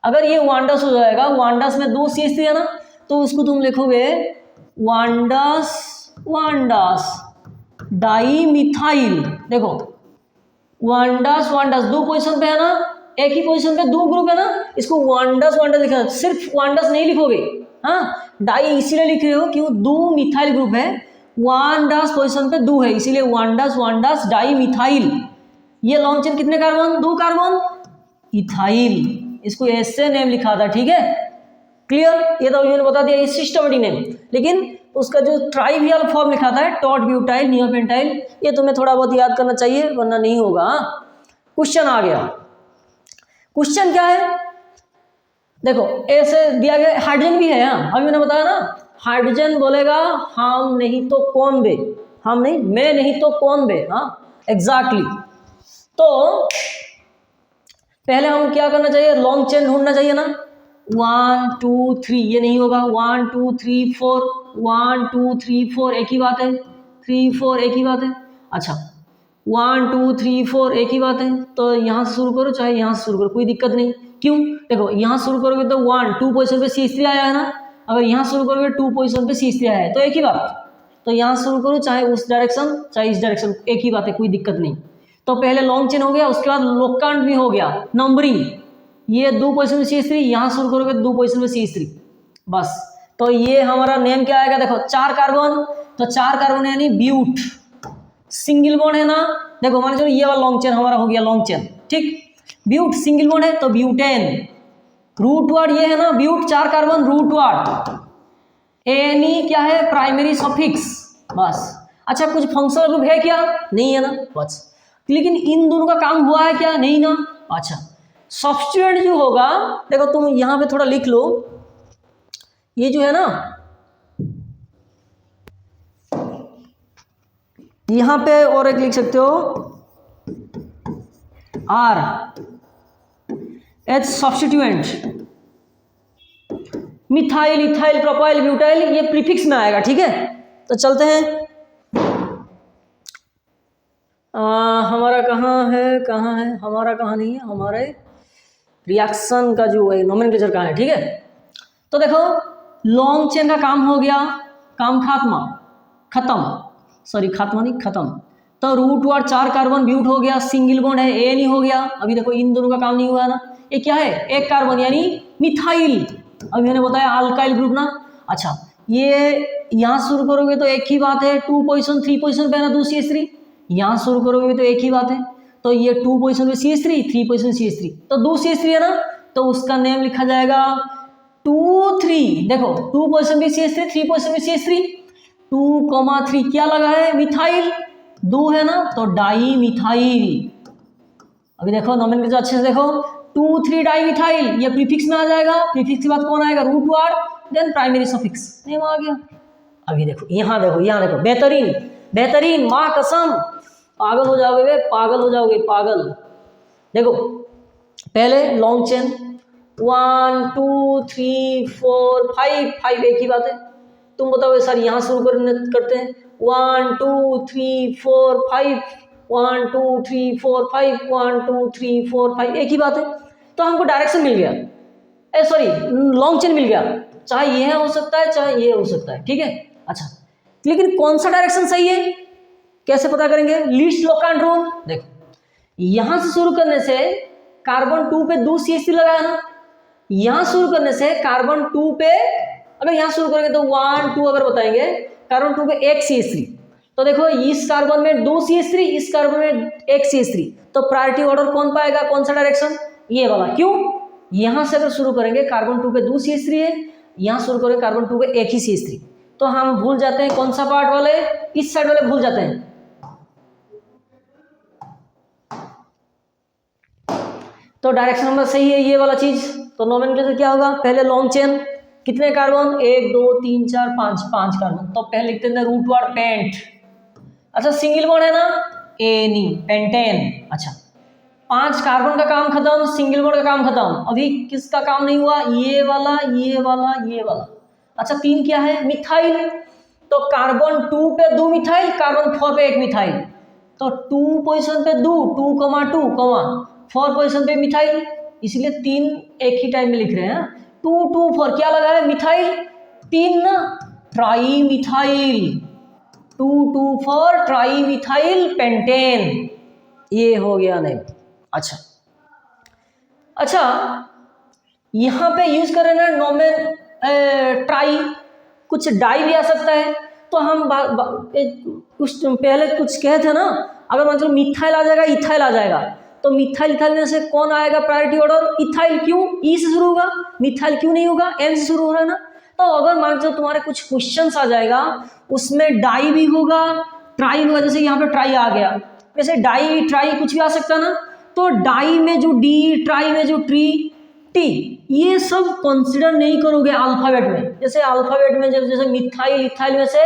अगर ये 1 डास हो जाएगा, 1 डास में 2 CH3 है ना, तो उसको तुम लिखोगे 1 डास 1 डास डाई मिथाइल। देखो 1 डास 2 पोजीशन पे है ना, एक ही पोजीशन पे 2 ग्रुप है ना, इसको 1 डास लिखा। सिर्फ 1 डास नहीं लिखोगे, हाँ, डाई इसीलिए लिख रहे हो क्यों, 2 मिथाइल ग्रुप है, 1 डास पोजीशन पे 2 है, इसीलिए 1 डास डाई मिथाइल। ये लॉन्ग चेन कितने कार्बन, 2 कार्बन, इथाइल, इसको ऐसे नेम लिखा था, ठीक है, क्लियर। ये तो अभी मैंने बता दिया, ये सिस्टमेटिक नेम, लेकिन उसका जो ट्राइवियल फॉर्म लिखा था टॉट ब्यूटाइल नियोपेंटाइल, ये तुम्हें थोड़ा बहुत याद करना चाहिए वरना नहीं होगा। क्वेश्चन आ गया, क्वेश्चन क्या है, देखो ऐसे दिया गया, हाइड्रोजन भी है, हाँ अभी मैंने बताया ना, हाइड्रोजन बोलेगा हम नहीं तो कौन बे, हम नहीं, मैं नहीं तो कौन बे, हाँ एग्जैक्टली। तो पहले हम क्या करना चाहिए, लॉन्ग चेन ढूंढना चाहिए ना, 1 2 3, ये नहीं होगा, 1 2 3 4, 1 2 3 4 एक ही बात है, 3 4 एक ही बात है, अच्छा 1 2 3 4 एक ही बात है, तो यहाँ से शुरू करो चाहे यहाँ से शुरू करो, कोई दिक्कत नहीं। क्यों, देखो यहाँ शुरू करोगे तो 1 2 पोजीशन पे CH3 आया है ना, अगर यहाँ शुरू करोगे 2 पोजीशन पे CH3 आया है, तो एक ही बात, तो यहाँ शुरू करो चाहे उस डायरेक्शन चाहे इस डायरेक्शन, एक ही बात है, कोई दिक्कत नहीं। तो पहले लॉन्ग चेन हो गया, उसके बाद लोकांड भी हो गया, नंबरिंग, ये 2 पोजीशन में CH3, यहाँ शुरू करोगे 2 पोजीशन में CH3, बस। तो ये हमारा नेम क्या आएगा, देखो 4 कार्बन, तो 4 कार्बन यानी ब्यूट, सिंगल बॉन्ड है ना, देखो मान चलो ये वाला लॉन्ग चेन हमारा हो गया लॉन्ग चेन, ठीक, ब्यूट सिंगल बॉन्ड है तो ब्यूटेन, रूट वर्ड ये है ना but, 4 carbon root word, ane क्या है प्राइमरी सफिक्स, बस। अच्छा कुछ फंक्शनल ग्रुप है क्या, नहीं है ना, बस। लेकिन इन दोनों का काम हुआ है क्या, नहीं ना, अच्छा। सब्स्टिट्यूएंट जो होगा, देखो तुम यहां पे थोड़ा लिख लो, ये जो है ना, यहां पे और एक लिख सकते हो R H substituent, methyl ethyl propyl butyl, ये प्रीफिक्स में आएगा, ठीक है। तो चलते हैं, हमारा कहाँ है हमारा, कहाँ नहीं है, हमारे रिएक्शन का जो है नोमेनक्लेचर कहाँ है, ठीक है। तो देखो लॉन्ग चेन का काम हो गया, काम खत्म, सॉरी खात्मा नहीं खत्म। तो रूट वर्ड 4 कार्बन ब्यूट हो गया, सिंगल बॉन्ड है ए नहीं हो गया, अभी देखो इन दोनों का काम नहीं हुआ ना, ये क्या है 1 कार्बन यानी मिथाइल, अभी मैंने बताया अल्काइल ग्रुप ना। अच्छा ये यहाँ शुरू करोगे तो एक ही बात है, 2 पोजीशन 3 पोजीशन पे है ना 2 CH3, यहाँ शुरू करोगे तो एक ही बात है, तो ये 2 पोजीशन पे CH3 3 पोजीशन CH3, तो 2 CH3 है ना, तो उसका नेम लिखा जाएगा 2 3, देखो 2 पोजीशन पे CH3 3 पोजीशन पे CH3, 2,3 क्या लगा है मिथाइल, 2 है ना, तो डाई मिथाइल। अभी देखो नोमेनक्लेचर अच्छे से देखो, 2 3 डाई मिथाइल, ये प्रीफिक्स में आ जाएगा, प्रीफिक्स के बाद कौन आएगा root word, then primary suffix, name आ गया। अभी देखो यहाँ देखो बेहतरीन बेहतरीन, माँ कसम पागल हो जाओगे वे, पागल हो जाओगे पागल। देखो पहले लॉन्ग चेन 1 2 3 4 5 5 एक ही बात है, तुम बताओ सर यहाँ शुरू करते हैं 1 2 3 4 5 1 2 3 4 5 1 2 3 4 5 एक ही बात है, तो हमको डायरेक्शन मिल गया, सॉरी लॉन्ग चेन मिल गया, चाहे ये हो सकता है चाहे ये हो सकता है, ठीक है। अच्छा लेकिन कौन सा डायरेक्शन सही है, कैसे पता करेंगे, लीस्ट लोकांड रूल। देखो यहां से शुरू करने से कार्बन 2 पे 2 CH3 लगाया ना, यहां शुरू करने से कार्बन 2 पे, अगर यहां शुरू करेंगे तो 1 2 अगर बताएंगे, कार्बन 2 पे 1 CH3, तो देखो इस कार्बन में 2 CH3 इस कार्बन में 1 CH3, तो प्रायोरिटी ऑर्डर कौन पाएगा, कौन सा डायरेक्शन, ये वाला। क्यों, यहां से अगर शुरू करेंगे कार्बन 2 पे 2 CH3 है, यहां शुरू करेंगे कार्बन 2 पे 1 ही CH3, तो हम भूल जाते हैं कौन सा पार्ट वाले, इस साइड वाले भूल जाते हैं। तो डायरेक्शन नंबर सही है ये वाला चीज, तो नोमेनक्लेचर क्या होगा, पहले लॉन्ग चेन कितने कार्बन 1 2 3 4 5 कार्बन, तो पहले लिखते हैं रूट वर्ड पेंट। अच्छा सिंगल बॉन्ड है ना, एनी पेंटेन। अच्छा 5 कार्बन का काम खत्म, सिंगल बॉन्ड का काम खत्म, अभी किसका काम नहीं हुआ, ये वाला ये वाला ये वाला। अच्छा 3 क्या है? मिथाइल। तो कार्बन 2 पे 2 मिथाइल, कार्बन 4 पे 1 मिथाइल, तो 2 पोजीशन पे 2, 2, 4 पोजीशन पे मिथाइल, इसलिए 3 एक ही टाइम में लिख रहे हैं। 2, 2, 4 क्या लगा है? मिथाइल। 3 ना, tri methyl, 2, 2, 4 tri methyl pentane, ये हो गया नहीं। अच्छा अच्छा, यहाँ पे यूज कर रहे हैं नोमेन ट्राई, कुछ डाई भी आ सकता है। तो हम कुछ पहले कुछ कहे थे ना, अगर मतलब मिथाइल आ जाएगा, इथाइल आ जाएगा, तो मिथाइल इथाइल में से कौन आएगा प्रायोरिटी ऑर्डर? इथाइल। क्यों? ई से शुरू होगा। मिथाइल क्यों नहीं होगा? एन से शुरू हो रहा है ना। तो अगर मान लो तुम्हारे कुछ क्वेश्चंस आ जाएगा, उसमें डाई भी होगा, ट्राई होगा, जैसे यहाँ पे ट्राई आ गया, वैसे डाई ट्राई कुछ भी आ सकता है ना। तो डाई में जो डी, ट्राई में जो ट्री, टी, ये सब कंसिडर नहीं करोगे अल्फाबेट में। जैसे अल्फाबेट में जब जैसे मिथाइल इथाइल में से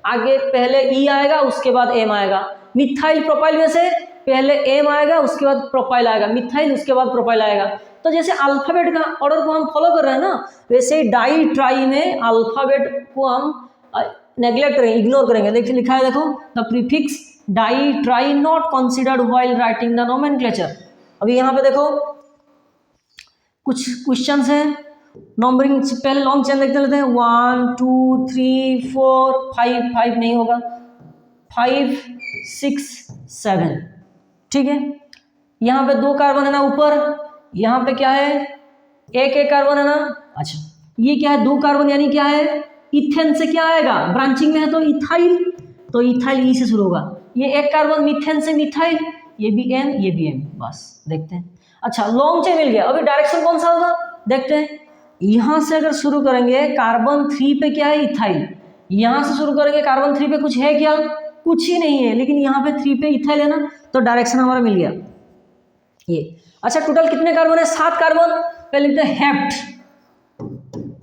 आगे पहले ई आएगा, उसके बाद एम आएगा। मिथाइल प्रोपाइल में से पहले एम आएगा, उसके बाद प्रोपाइल आएगा। मिथाइल उसके बाद प्रोपाइल आएगा। तो जैसे अल्फाबेट का ऑर्डर को हम फॉलो कर रहे हैं ना, वैसे डाई ट्राई में अल्फाबेट को हम नेग्लेक्ट करेंगे, इग्नोर करेंगे। देखिए लिखा है, देखो, the prefix di tri not considered while writing the nomenclature. अभी यहाँ पे देखो कुछ क्वेश्चंस हैं, नंबरिंग पहले लॉन्ग चेन देखते लेते हैं। 1, 2, 3, 4, 5 नहीं होगा, 5, 6, 7, ठीक है। यहाँ पे 2 कार्बन है ना ऊपर, यहाँ पे क्या है? एक कार्बन है ना। अच्छा ये क्या है? 2 कार्बन, यानी क्या है? इथेन से क्या आएगा? ब्रांचिंग में है तो इथाइल, तो इथाइल ई से शुरू होगा। ये 1 कार्बन मीथेन से मिथाइल, ये भी एन, ये भी एन, बस देखते हैं। अच्छा लॉन्ग चेन मिल गया। अभी डायरेक्शन कौन सा होगा देखते हैं। यहाँ से अगर शुरू करेंगे, कार्बन 3 पे क्या है? इथाइल। यहाँ से शुरू करेंगे, कार्बन 3 पे कुछ है क्या? कुछ ही नहीं है, लेकिन यहाँ पे 3 पे इथाइल है ना, तो डायरेक्शन हमारा मिल गया ये। अच्छा टोटल कितने कार्बन है? 7 कार्बन। पहले लिखते हैं हेप्ट,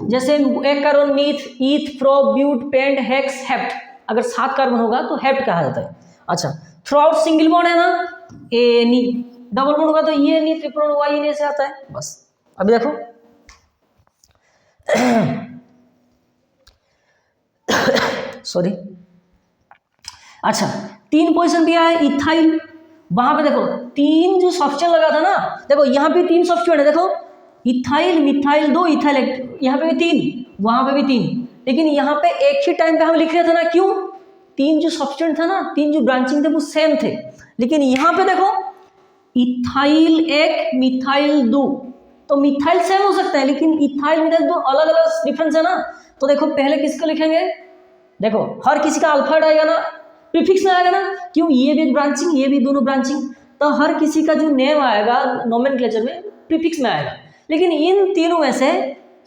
जैसे 1 carbon meth, eth, pro, but, pent, hex, hept. अगर 7 कार्बन होगा तो हेप्ट कहा जाता है। अच्छा थ्रू आउट सिंगल बॉन्ड है ना, ए नी, डबल बॉन्ड होगा तो ये नी, ट्रिपल बॉन्ड वाई नी से आता है, बस। अभी देखो सॉरी। अच्छा 3 पोजीशन दिया है इथाइल, वहां पे देखो 3 जो सब्स्टिट्यूएंट लगा था ना, देखो यहाँ पे 3 सब्स्टिट्यूएंट है, देखो इथाइल, मिथाइल 2, इथाइल 1, यहाँ पे भी 3, वहां पे भी 3, लेकिन यहाँ पे एक ही टाइम पे हम लिख रहे थे ना। क्यों? 3 जो सब्स्टिट्यूएंट था ना, 3 जो ब्रांचिंग थे वो सेम थे, लेकिन यहाँ पे देखो इथाइल 1, मिथाइल 2, तो मिथाइल सेम हो सकता है, लेकिन इथाइल मिथाइल 2 अलग अलग डिफरेंस है ना। तो देखो पहले किसको लिखेंगे? देखो हर किसी का अल्फाबेट आएगा ना, प्रीफिक्स में आएगा ना। क्यों? ये भी ब्रांचिंग, ये भी दोनों ब्रांचिंग, तो हर किसी का जो नेम आएगा नोमेनक्लेचर में प्रीफिक्स में आएगा। लेकिन इन तीनों में से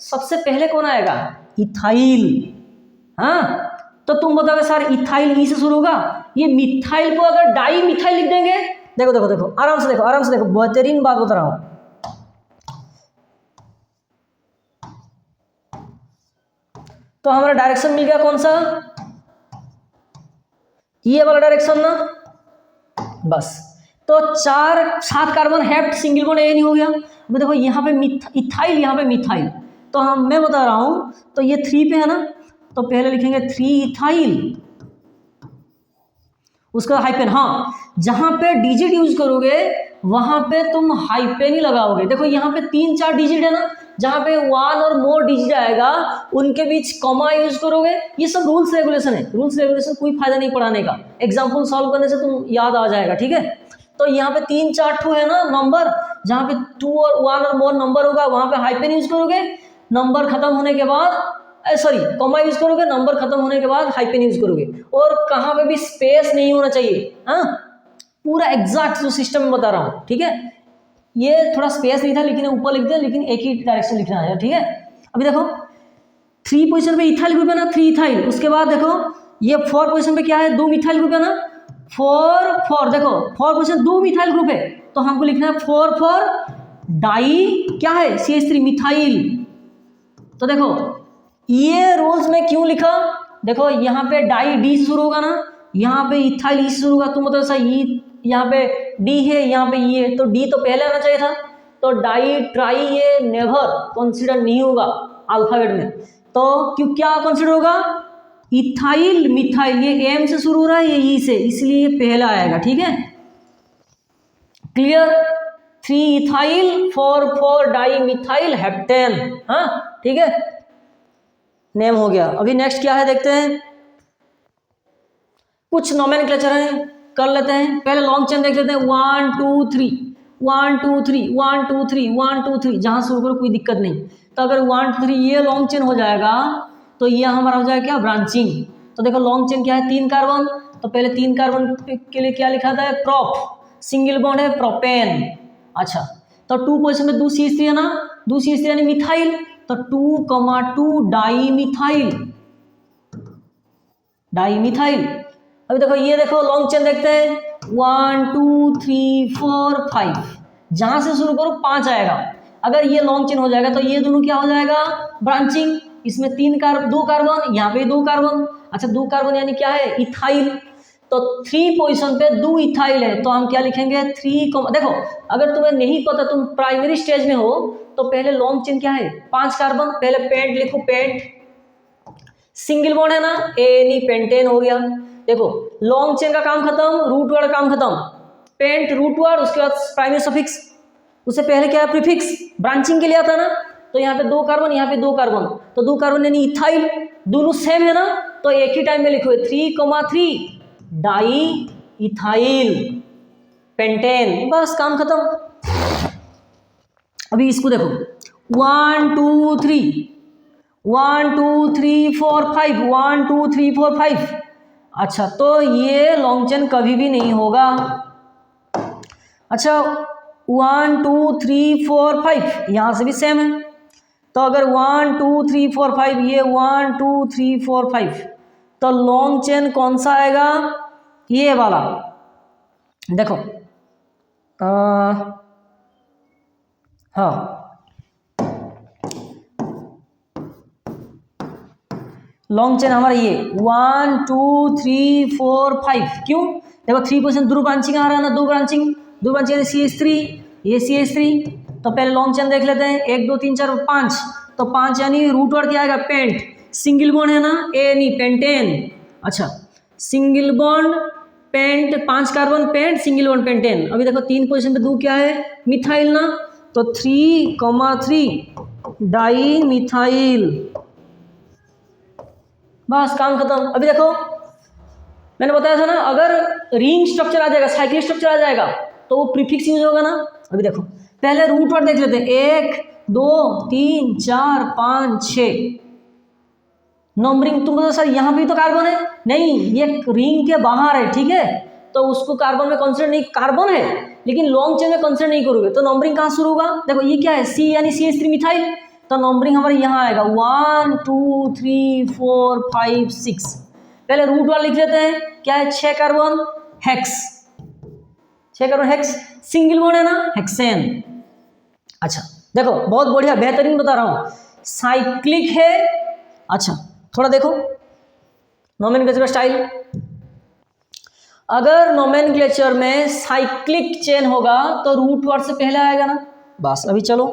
सबसे पहले कौन आएगा? इथाइल। हाँ तो तुम बताओगे सर इथाइल ई से शुरू होगा, ये मिथाइल को अगर डाई मिथाइल लिख देंगे, देखो देखो देखो आराम से देखो, आराम से देखो, बेहतरीन बात बता रहा हूं। तो हमारा डायरेक्शन मिल गया कौन सा? ये वाला डायरेक्शन ना, बस। तो 7 कार्बन हेप्ट, सिंगल बॉन्ड ए नहीं हो गया। अब देखो यहाँ पे इथाइल, यहाँ पे मिथाइल, तो हम मैं बता रहा हूं, तो ये 3 पे है ना, तो पहले लिखेंगे 3 इथाइल, उसका हाइपेन। हाँ जहां पे डिजिट यूज करोगे वहां पे तुम हाइपेन ही लगाओगे। देखो यहाँ पे 3-4 डिजिट है ना, जहां पे 1 और मोर डिजिट आएगा उनके बीच कॉमा यूज करोगे। ये सब रूल्स रेगुलेशन है, रूल्स रेगुलेशन कोई फायदा नहीं पढ़ाने का, एग्जाम्पल सॉल्व करने से तुम याद आ जाएगा, ठीक है। तो यहाँ पे 3-4 ठो है ना नंबर, जहाँ पे 2 और 1 और मोर नंबर होगा वहां पे हाइपेन यूज करोगे। नंबर खत्म होने के बाद सॉरी कॉमा यूज करोगे, नंबर खत्म होने के बाद हाइपेन यूज करोगे, और कहाँ पे भी स्पेस नहीं होना चाहिए। हाँ पूरा एग्जैक्ट जो सिस्टम में बता रहा हूँ, ठीक है। ये थोड़ा स्पेस नहीं था, लेकिन ऊपर लिख दिया, लेकिन एक ही डायरेक्शन लिखना है, ठीक है। अभी देखो 3 पोजीशन पे इथाइल ग्रुप है ना, 3 इथाइल। उसके बाद देखो ये 4 पोजीशन पे क्या है? 2 मिथाइल ग्रुप है ना, 4 देखो 4 पोजीशन 2 मिथाइल ग्रुप है, तो हमको लिखना है 4 डाई क्या है? CH3 methyl. तो देखो ये रूल्स में क्यों लिखा, देखो यहाँ पे डाई डी से शुरू होगा ना, यहाँ पे इथाइल ई से शुरू होगा, तुम मतलब सर ई यहाँ पे डी है, यहाँ पे ई है, तो डी तो पहले आना चाहिए था। तो डाई ट्राई ये नेवर कंसिडर नहीं होगा अल्फाबेट में। तो क्यों क्या कंसिडर होगा, इथाइल मिथाइल, ये एम से शुरू हो रहा है, ये ई से, इसलिए ये पहला आएगा। ठीक है, clear. 3 ethyl 4 di methyl heptane. हाँ ठीक है, नेम हो गया। अभी नेक्स्ट क्या है देखते हैं, कुछ नोमेनक्लेचर है कर लेते हैं। पहले लॉन्ग चेन देख लेते हैं, 1 2 3 1 2 3 1 2 3 1 2 3, जहाँ शुरू करो कोई दिक्कत नहीं। तो अगर 1 2 3 ये लॉन्ग चेन हो जाएगा तो ये हमारा हो जाएगा क्या, ब्रांचिंग। तो देखो लॉन्ग चेन क्या है, 3 कार्बन, तो पहले 3 कार्बन के लिए क्या लिखा था, प्रोप, सिंगल बॉन्ड है प्रोपेन। अच्छा, तो 2 पोजिशन में दूसरी स्त्री है ना, दूसरी स्त्री यानी मिथाइल, तो 2,2 डाई मिथाइल, डाई मिथाइल। अभी देखो ये देखो लॉन्ग चेन देखते हैं, 1 2 3 4 5, जहां से शुरू करो 5 आएगा। अगर ये लॉन्ग चेन हो जाएगा तो ये दोनों क्या हो जाएगा, ब्रांचिंग। इसमें 2 कार्बन, यहाँ पे 2 कार्बन। अच्छा 2 कार्बन यानी क्या है, इथाइल। तो 3 पोजीशन पे 2 इथाइल है, तो हम क्या लिखेंगे 3, देखो अगर तुम्हें नहीं पता, तुम प्राइमरी स्टेज में हो, तो पहले लॉन्ग चेन क्या है, 5 कार्बन, पहले पेंट लिखो, पेंट, सिंगल बॉन्ड है ना, एनी पेंटेन हो गया। देखो लॉन्ग चेन का काम खत्म, रूट वर्ड काम खत्म, पेंट रूट वर्ड, उसके बाद प्राइमरी सफिक्स, उससे पहले क्या है, प्रीफिक्स, ब्रांचिंग के लिए आता ना। तो यहाँ पे 2 कार्बन, यहाँ पे 2 कार्बन, तो 2 कार्बन यानी इथाइल, दोनों सेम है ना, तो एक ही टाइम में लिखो 3,3 डाई इथाइल पेंटेन, बस काम खत्म। अभी इसको देखो, 1 2 3 1 2 3 4 5 1 2 3 4 5। अच्छा, तो ये लॉन्ग चेन कभी भी नहीं होगा। अच्छा 1 2 3 4 5 यहाँ से भी सेम है, तो अगर 1 2 3 4 5, ये 1 2 3 4 5, तो लॉन्ग चेन कौन सा आएगा, ये वाला। देखो हाँ, लॉन्ग चेन हमारा ये 1 2 3 4 5, क्यों, देखो 3 पोजीशन दो ब्रांचिंग आ रहा है ना, 2 ब्रांचिंग CH3, ये CH3। तो पहले लॉन्ग चेन देख लेते हैं, 1 2 3 4 5, तो 5 यानी रूट वर्ड क्या आएगा, पेंट, सिंगल बॉन्ड है ना, एनी पेंटेन। अच्छा single bond pent, 5 carbon pent, single bond pentane. अभी देखो 3 पोजीशन पे 2 क्या है, मिथाइल ना, तो 3,3 डाई मिथाइल, बस काम खत्म। अभी देखो मैंने बताया था ना, अगर रिंग स्ट्रक्चर आ जाएगा, साइक्लिक स्ट्रक्चर आ जाएगा, तो वो प्रीफिक्स यूज होगा ना। अभी देखो पहले रूट वर्ड देख लेते हैं, 1 2 3 4 5 6 नंबरिंग। तुम बोलो सर यहाँ भी तो कार्बन है, नहीं ये रिंग के बाहर है, ठीक है, तो उसको कार्बन में कंसिडर नहीं, कार्बन है लेकिन लॉन्ग चेन में कंसिडर नहीं करोगे, तो नंबरिंग कहाँ शुरू होगा, देखो ये क्या है, सी यानी CH3 मिथाइल, तो नंबरिंग हमारे यहाँ आएगा 1 2 3 4 5 6। पहले रूट वाला लिख लेते हैं, क्या है, 6 carbon hex, 6 carbon hex, single bond है ना, हेक्सेन। अच्छा देखो बहुत बढ़िया, बेहतरीन बता रहा हूँ, साइक्लिक है। अच्छा थोड़ा देखो नोमेनक्लेचर का स्टाइल, अगर नोमेनक्लेचर में साइक्लिक चेन होगा तो रूट वर्ड से पहले आएगा ना, बस। अभी चलो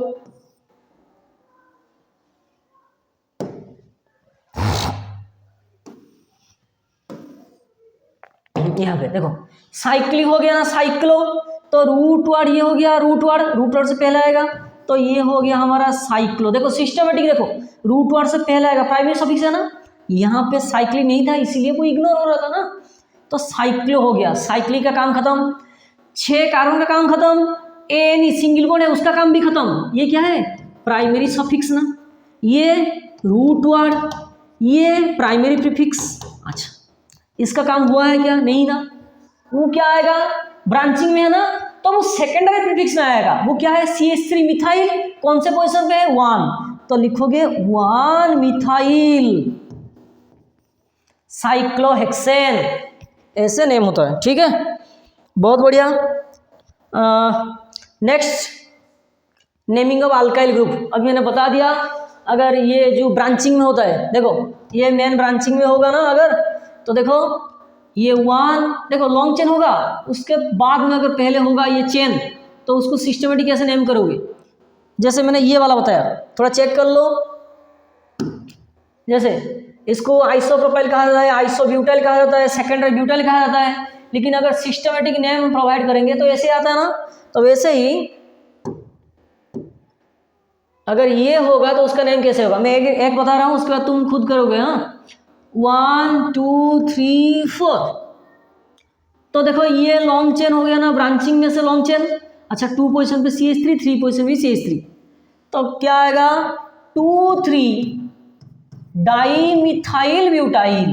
यहाँ पे देखो, साइक्लिक हो गया ना, साइक्लो, तो रूट वर्ड ये हो गया, रूट वर्ड से पहले आएगा, तो ये हो गया हमारा साइक्लो। देखो सिस्टमेटिक, देखो रूट वर्ड से पहले आएगा, प्राइमरी सफिक्स है ना, यहाँ पे साइक्लिक नहीं था इसीलिए वो इग्नोर हो रहा था ना, तो साइक्लो हो गया, साइक्लिक का काम खत्म, 6 कार्बन का काम खत्म, एनी सिंगल बॉन्ड है उसका काम भी खत्म। ये क्या है, प्राइमरी सफिक्स ना, ये रूट वर्ड, ये प्राइमरी प्रीफिक्स। अच्छा इसका काम हुआ है क्या, नहीं ना, वो क्या आएगा, ब्रांचिंग में है ना, तो वो सेकेंडरी प्रीफिक्स में आएगा, वो क्या है, CH3 मिथाइल, कौन से पोजीशन पे है, 1, तो लिखोगे 1 मिथाइल साइक्लोहेक्सेन, ऐसे नेम होता है, ठीक है, बहुत बढ़िया। Next naming of alkyl group, अभी मैंने बता दिया, अगर ये जो ब्रांचिंग में होता है, देखो ये मेन ब्रांचिंग में होगा ना, अगर तो देखो ये 1, देखो लॉन्ग चेन होगा, उसके बाद में अगर पहले होगा ये चेन, तो उसको सिस्टमेटिक कैसे नेम करोगे, जैसे मैंने ये वाला बताया, थोड़ा चेक कर लो, जैसे इसको आइसोप्रोपाइल कहा जाता है, आइसोब्यूटाइल कहा जाता है, सेकेंडरी ब्यूटाइल कहा जाता है। लेकिन अगर सिस्टमेटिक नेम प्रोवाइड करेंगे तो ऐसे आता है ना, तो वैसे ही अगर ये होगा तो उसका नेम कैसे होगा, मैं एक बता रहा हूँ, उसके बाद तुम खुद करोगे। हाँ, 1 2 3 4। तो देखो ये लॉन्ग चेन हो गया ना, ब्रांचिंग में से लॉन्ग चेन। अच्छा, 2 पोजीशन पे CH3, 3 पोजीशन पे CH3, तो क्या आएगा 2 3 डाईमिथाइल ब्यूटाइल।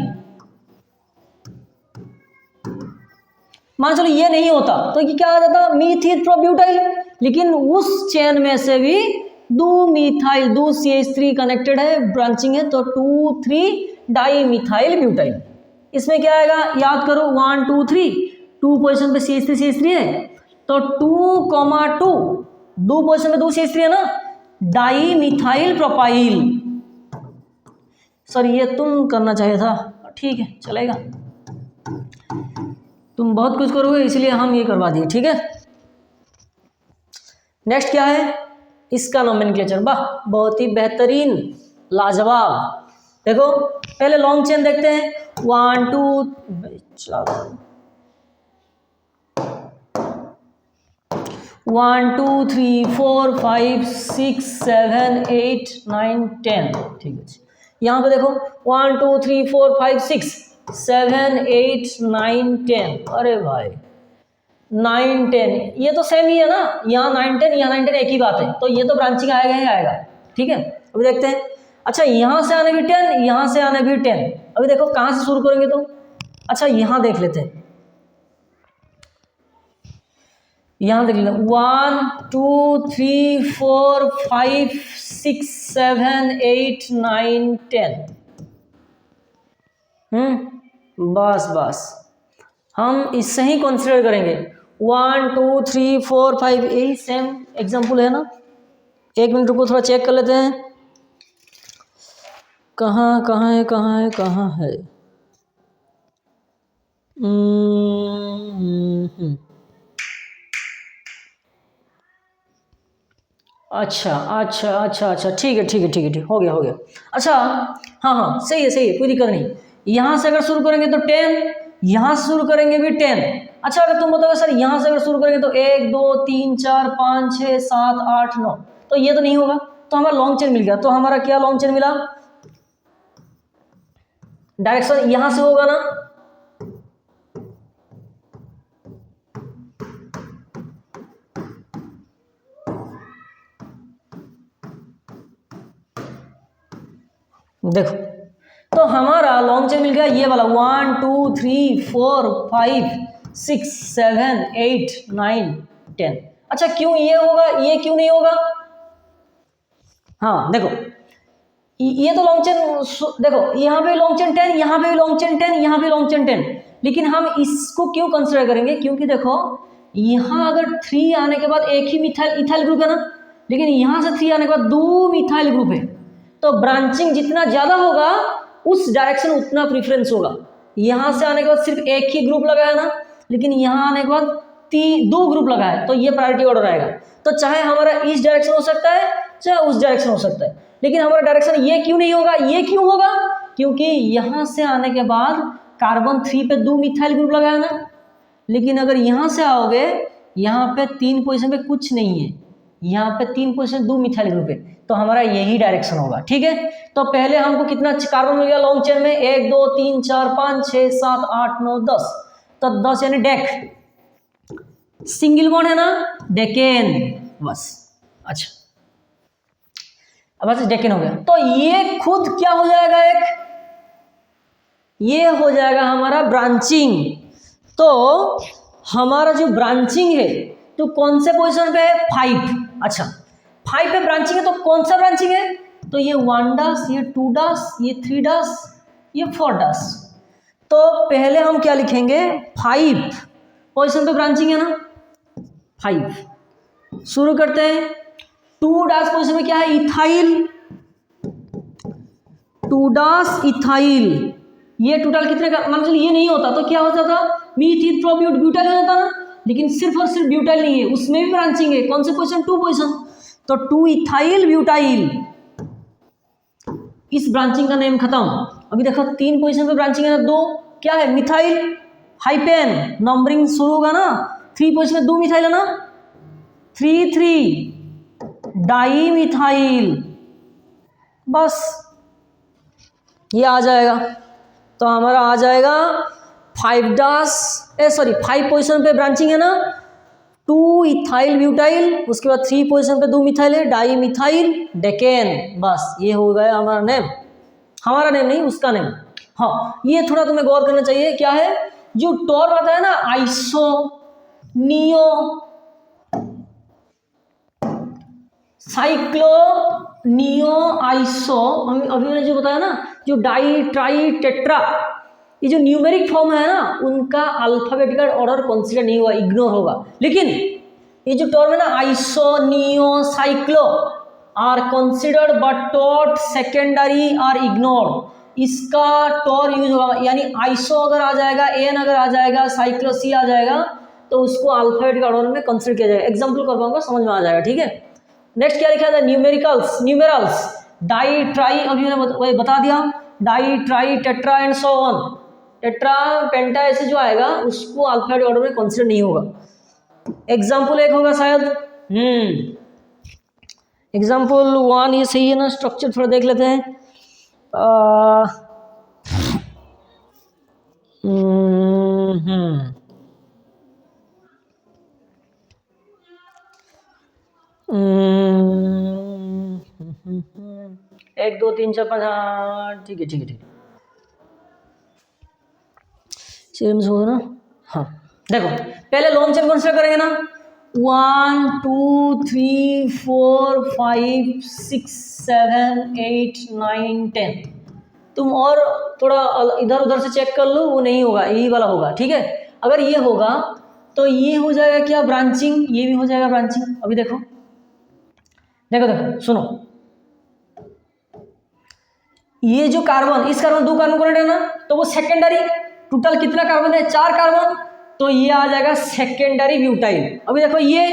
मान चलो ये नहीं होता तो ये क्या आ जाता, मीथियोप्रोब्यूटाइल। लेकिन उस चेन में से भी 2 मिथाइल, 2 CH3 कनेक्टेड है, ब्रांचिंग है, तो 2 3 डाईमिथाइल ब्यूटाइल। इसमें क्या आएगा, याद करो, 1 2 3, 2 पोजीशन पे CH3 है, तो 2, 2 पोजीशन पे 2 CH3 है ना, डाईमिथाइल प्रोपाइल। सर ये तुम करना चाहिए था, ठीक है चलेगा, तुम बहुत कुछ करोगे इसलिए हम ये करवा दिए, ठीक है। नेक्स्ट क्या है, इसका नोमेनक्लेचर। वाह, बहुत ही बेहतरीन, लाजवाब। देखो पहले लॉन्ग चेन देखते हैं, 1 2 1 2 3 4 5 6 7 8 9 10, ठीक है। यहाँ पे देखो 1 2 3 4 5 6 7 8 9 10, अरे भाई 9 10 ये तो सेम ही है ना, यहाँ 9 10 यहाँ 9 10 एक ही बात है, तो ये तो ब्रांचिंग आएगा ही आएगा, ठीक है। अभी देखते हैं, अच्छा यहाँ से आने भी 10, यहाँ से आने भी 10। अभी देखो कहाँ से शुरू करेंगे तो, अच्छा यहाँ देख लेते हैं, यहाँ देख लेते हैं, 1 2 3 4 5 6 7 8 9 10। बस बस हम इससे ही कंसिडर करेंगे, 1 2 3 4 5, यही सेम एग्जाम्पल है ना। एक मिनट रुको, थोड़ा चेक कर लेते हैं, कहाँ है। अच्छा, ठीक है, हो गया। अच्छा हाँ सही है, कोई दिक्कत नहीं। यहाँ से अगर शुरू करेंगे तो 10, यहाँ से शुरू करेंगे भी 10। अच्छा अगर तुम बताओगे सर यहाँ से अगर शुरू करेंगे तो 1 2 3 4 5 6 7 8 9, तो ये तो नहीं होगा, तो हमारा लॉन्ग चेन मिल गया। तो हमारा क्या लॉन्ग चेन मिला, डायरेक्शन यहाँ से होगा ना, देखो तो हमारा लॉन्ग चेन मिल गया ये वाला 1 2 3 4 5 6 7 8 9 10। अच्छा क्यों ये होगा, ये क्यों नहीं होगा, हाँ देखो ये तो लॉन्ग चेन, देखो यहाँ पे लॉन्ग चेन 10, यहाँ पे लॉन्ग चेन 10, यहाँ पे लॉन्ग चेन 10, लेकिन हम इसको क्यों कंसिडर करेंगे, क्योंकि देखो यहाँ अगर 3 आने के बाद एक ही मिथाइल इथाइल ग्रुप है ना, लेकिन यहाँ से 3 आने के बाद 2 मिथाइल ग्रुप है, तो ब्रांचिंग जितना ज्यादा होगा उस डायरेक्शन उतना प्रीफरेंस होगा। यहाँ से आने के बाद सिर्फ एक ही ग्रुप लगा है ना, लेकिन यहाँ आने के बाद 2 ग्रुप लगा है, तो ये प्रायोरिटी ऑर्डर आएगा। तो चाहे हमारा इस डायरेक्शन हो सकता है चाहे उस डायरेक्शन हो सकता है, लेकिन हमारा डायरेक्शन ये क्यों नहीं होगा, ये क्यों होगा, क्योंकि यहाँ से आने के बाद कार्बन 3 पे 2 मिथाइल ग्रुप लगा है ना, लेकिन अगर यहाँ से आओगे यहाँ पे 3 पोजीशन पे कुछ नहीं है, यहाँ पे 3 पोजीशन 2 मिथाइल ग्रुप है, तो हमारा यही डायरेक्शन होगा, ठीक है। तो पहले हमको कितना कार्बन मिल गया लॉन्ग चेन में, 1 2 3 4 5 6 7 8 9 10, तो 10 यानी डेक, सिंगल बॉन्ड है ना, डेकेन, बस। अच्छा अब बस डेकेन हो गया, तो ये खुद क्या हो जाएगा, एक ये हो जाएगा हमारा ब्रांचिंग। तो हमारा जो ब्रांचिंग है तो कौन से पोजीशन पे है, 5। अच्छा 5 पे ब्रांचिंग है, तो कौन सा ब्रांचिंग है, तो ये 1 डैश, ये 2 डैश, ये 3 डैश, ये 4 डैश। तो पहले हम क्या लिखेंगे, 5 पोजीशन पे ब्रांचिंग है ना, 5 शुरू करते हैं। 2 डैश पोजीशन में क्या है, इथाइल, 2 डैश इथाइल, ये टोटल कितने का, मान लीजिए ये नहीं होता तो क्या हो जाता, मीथियोप्रोब्यूटाइल हो जाता ना, लेकिन सिर्फ और सिर्फ ब्यूटाइल नहीं है, उसमें भी ब्रांचिंग है, कौन से पोजीशन, 2 पोजीशन, तो 2 इथाइल ब्यूटाइल, इस ब्रांचिंग का नेम खत्म। अभी देखो 3 पोजीशन पे ब्रांचिंग है ना, 2 क्या है, मिथाइल हाइपेन, नंबरिंग शुरू होगा ना, 3 पोजीशन में 2 मिथाइल है ना, 3 डाई मिथाइल, बस ये आ जाएगा। तो हमारा आ जाएगा 5 पोजीशन पे ब्रांचिंग है ना, 2 इथाइल ब्यूटाइल, उसके बाद 3 पोजीशन पे 2 मिथाइल है, डाई मिथाइल डेकेन, बस ये हो गया हमारा नेम। हमारा नेम नहीं, उसका नेम। हाँ, ये थोड़ा तुम्हें गौर करना चाहिए, क्या है जो टॉर आता है ना, iso, neo, cyclo, neo, iso, अभी मैंने जो बताया ना, जो डाई, ट्राई, टेट्रा, ये जो न्यूमेरिक फॉर्म है ना, उनका अल्फाबेटिकल ऑर्डर कंसीडर नहीं हुआ, इग्नोर होगा। लेकिन ये जो टर्म है ना, iso, neo, cyclo are considered but टॉट सेकेंडरी आर इग्नोर, इसका टॉर यूज होगा। यानी आइसो अगर आ जाएगा, एन अगर आ जाएगा, साइक्लो सी आ जाएगा, तो उसको अल्फाबेटिकल ऑर्डर में कंसीडर किया जाएगा। एग्जाम्पल कर पाऊंगा, समझ में आ जाएगा, ठीक है। नेक्स्ट क्या लिखा था, न्यूमेरिकल्स, न्यूमेरल्स, डाई, ट्राई, अभी मैंने बता दिया, di, tri, tetra and so on, tetra, penta ऐसे जो आएगा उसको अल्फाबेटिक ऑर्डर में कंसीडर नहीं होगा। एग्जाम्पल 1 होगा शायद, एग्जाम्पल 1 ये सही है ना, स्ट्रक्चर थोड़ा देख लेते हैं। एक 2 3 4 5, हाँ ठीक है ठीक है ठीक है, चेम्स होगा ना। हाँ देखो, पहले लॉन्ग चेन कंसीडर करेंगे ना, 1 2 3 4 5 6 7 8 9 10। तुम और थोड़ा इधर उधर से चेक कर लो, वो नहीं होगा, यही वाला होगा, ठीक है। अगर ये होगा तो ये हो जाएगा क्या, ब्रांचिंग, ये भी हो जाएगा ब्रांचिंग। अभी देखो देखो देखो सुनो, ये जो कार्बन, इस कार्बन 2 कार्बन कनेक्ट है ना, तो वो सेकेंडरी, टोटल कितना कार्बन है, 4 कार्बन, तो ये आ जाएगा सेकेंडरी ब्यूटाइल। अभी देखो ये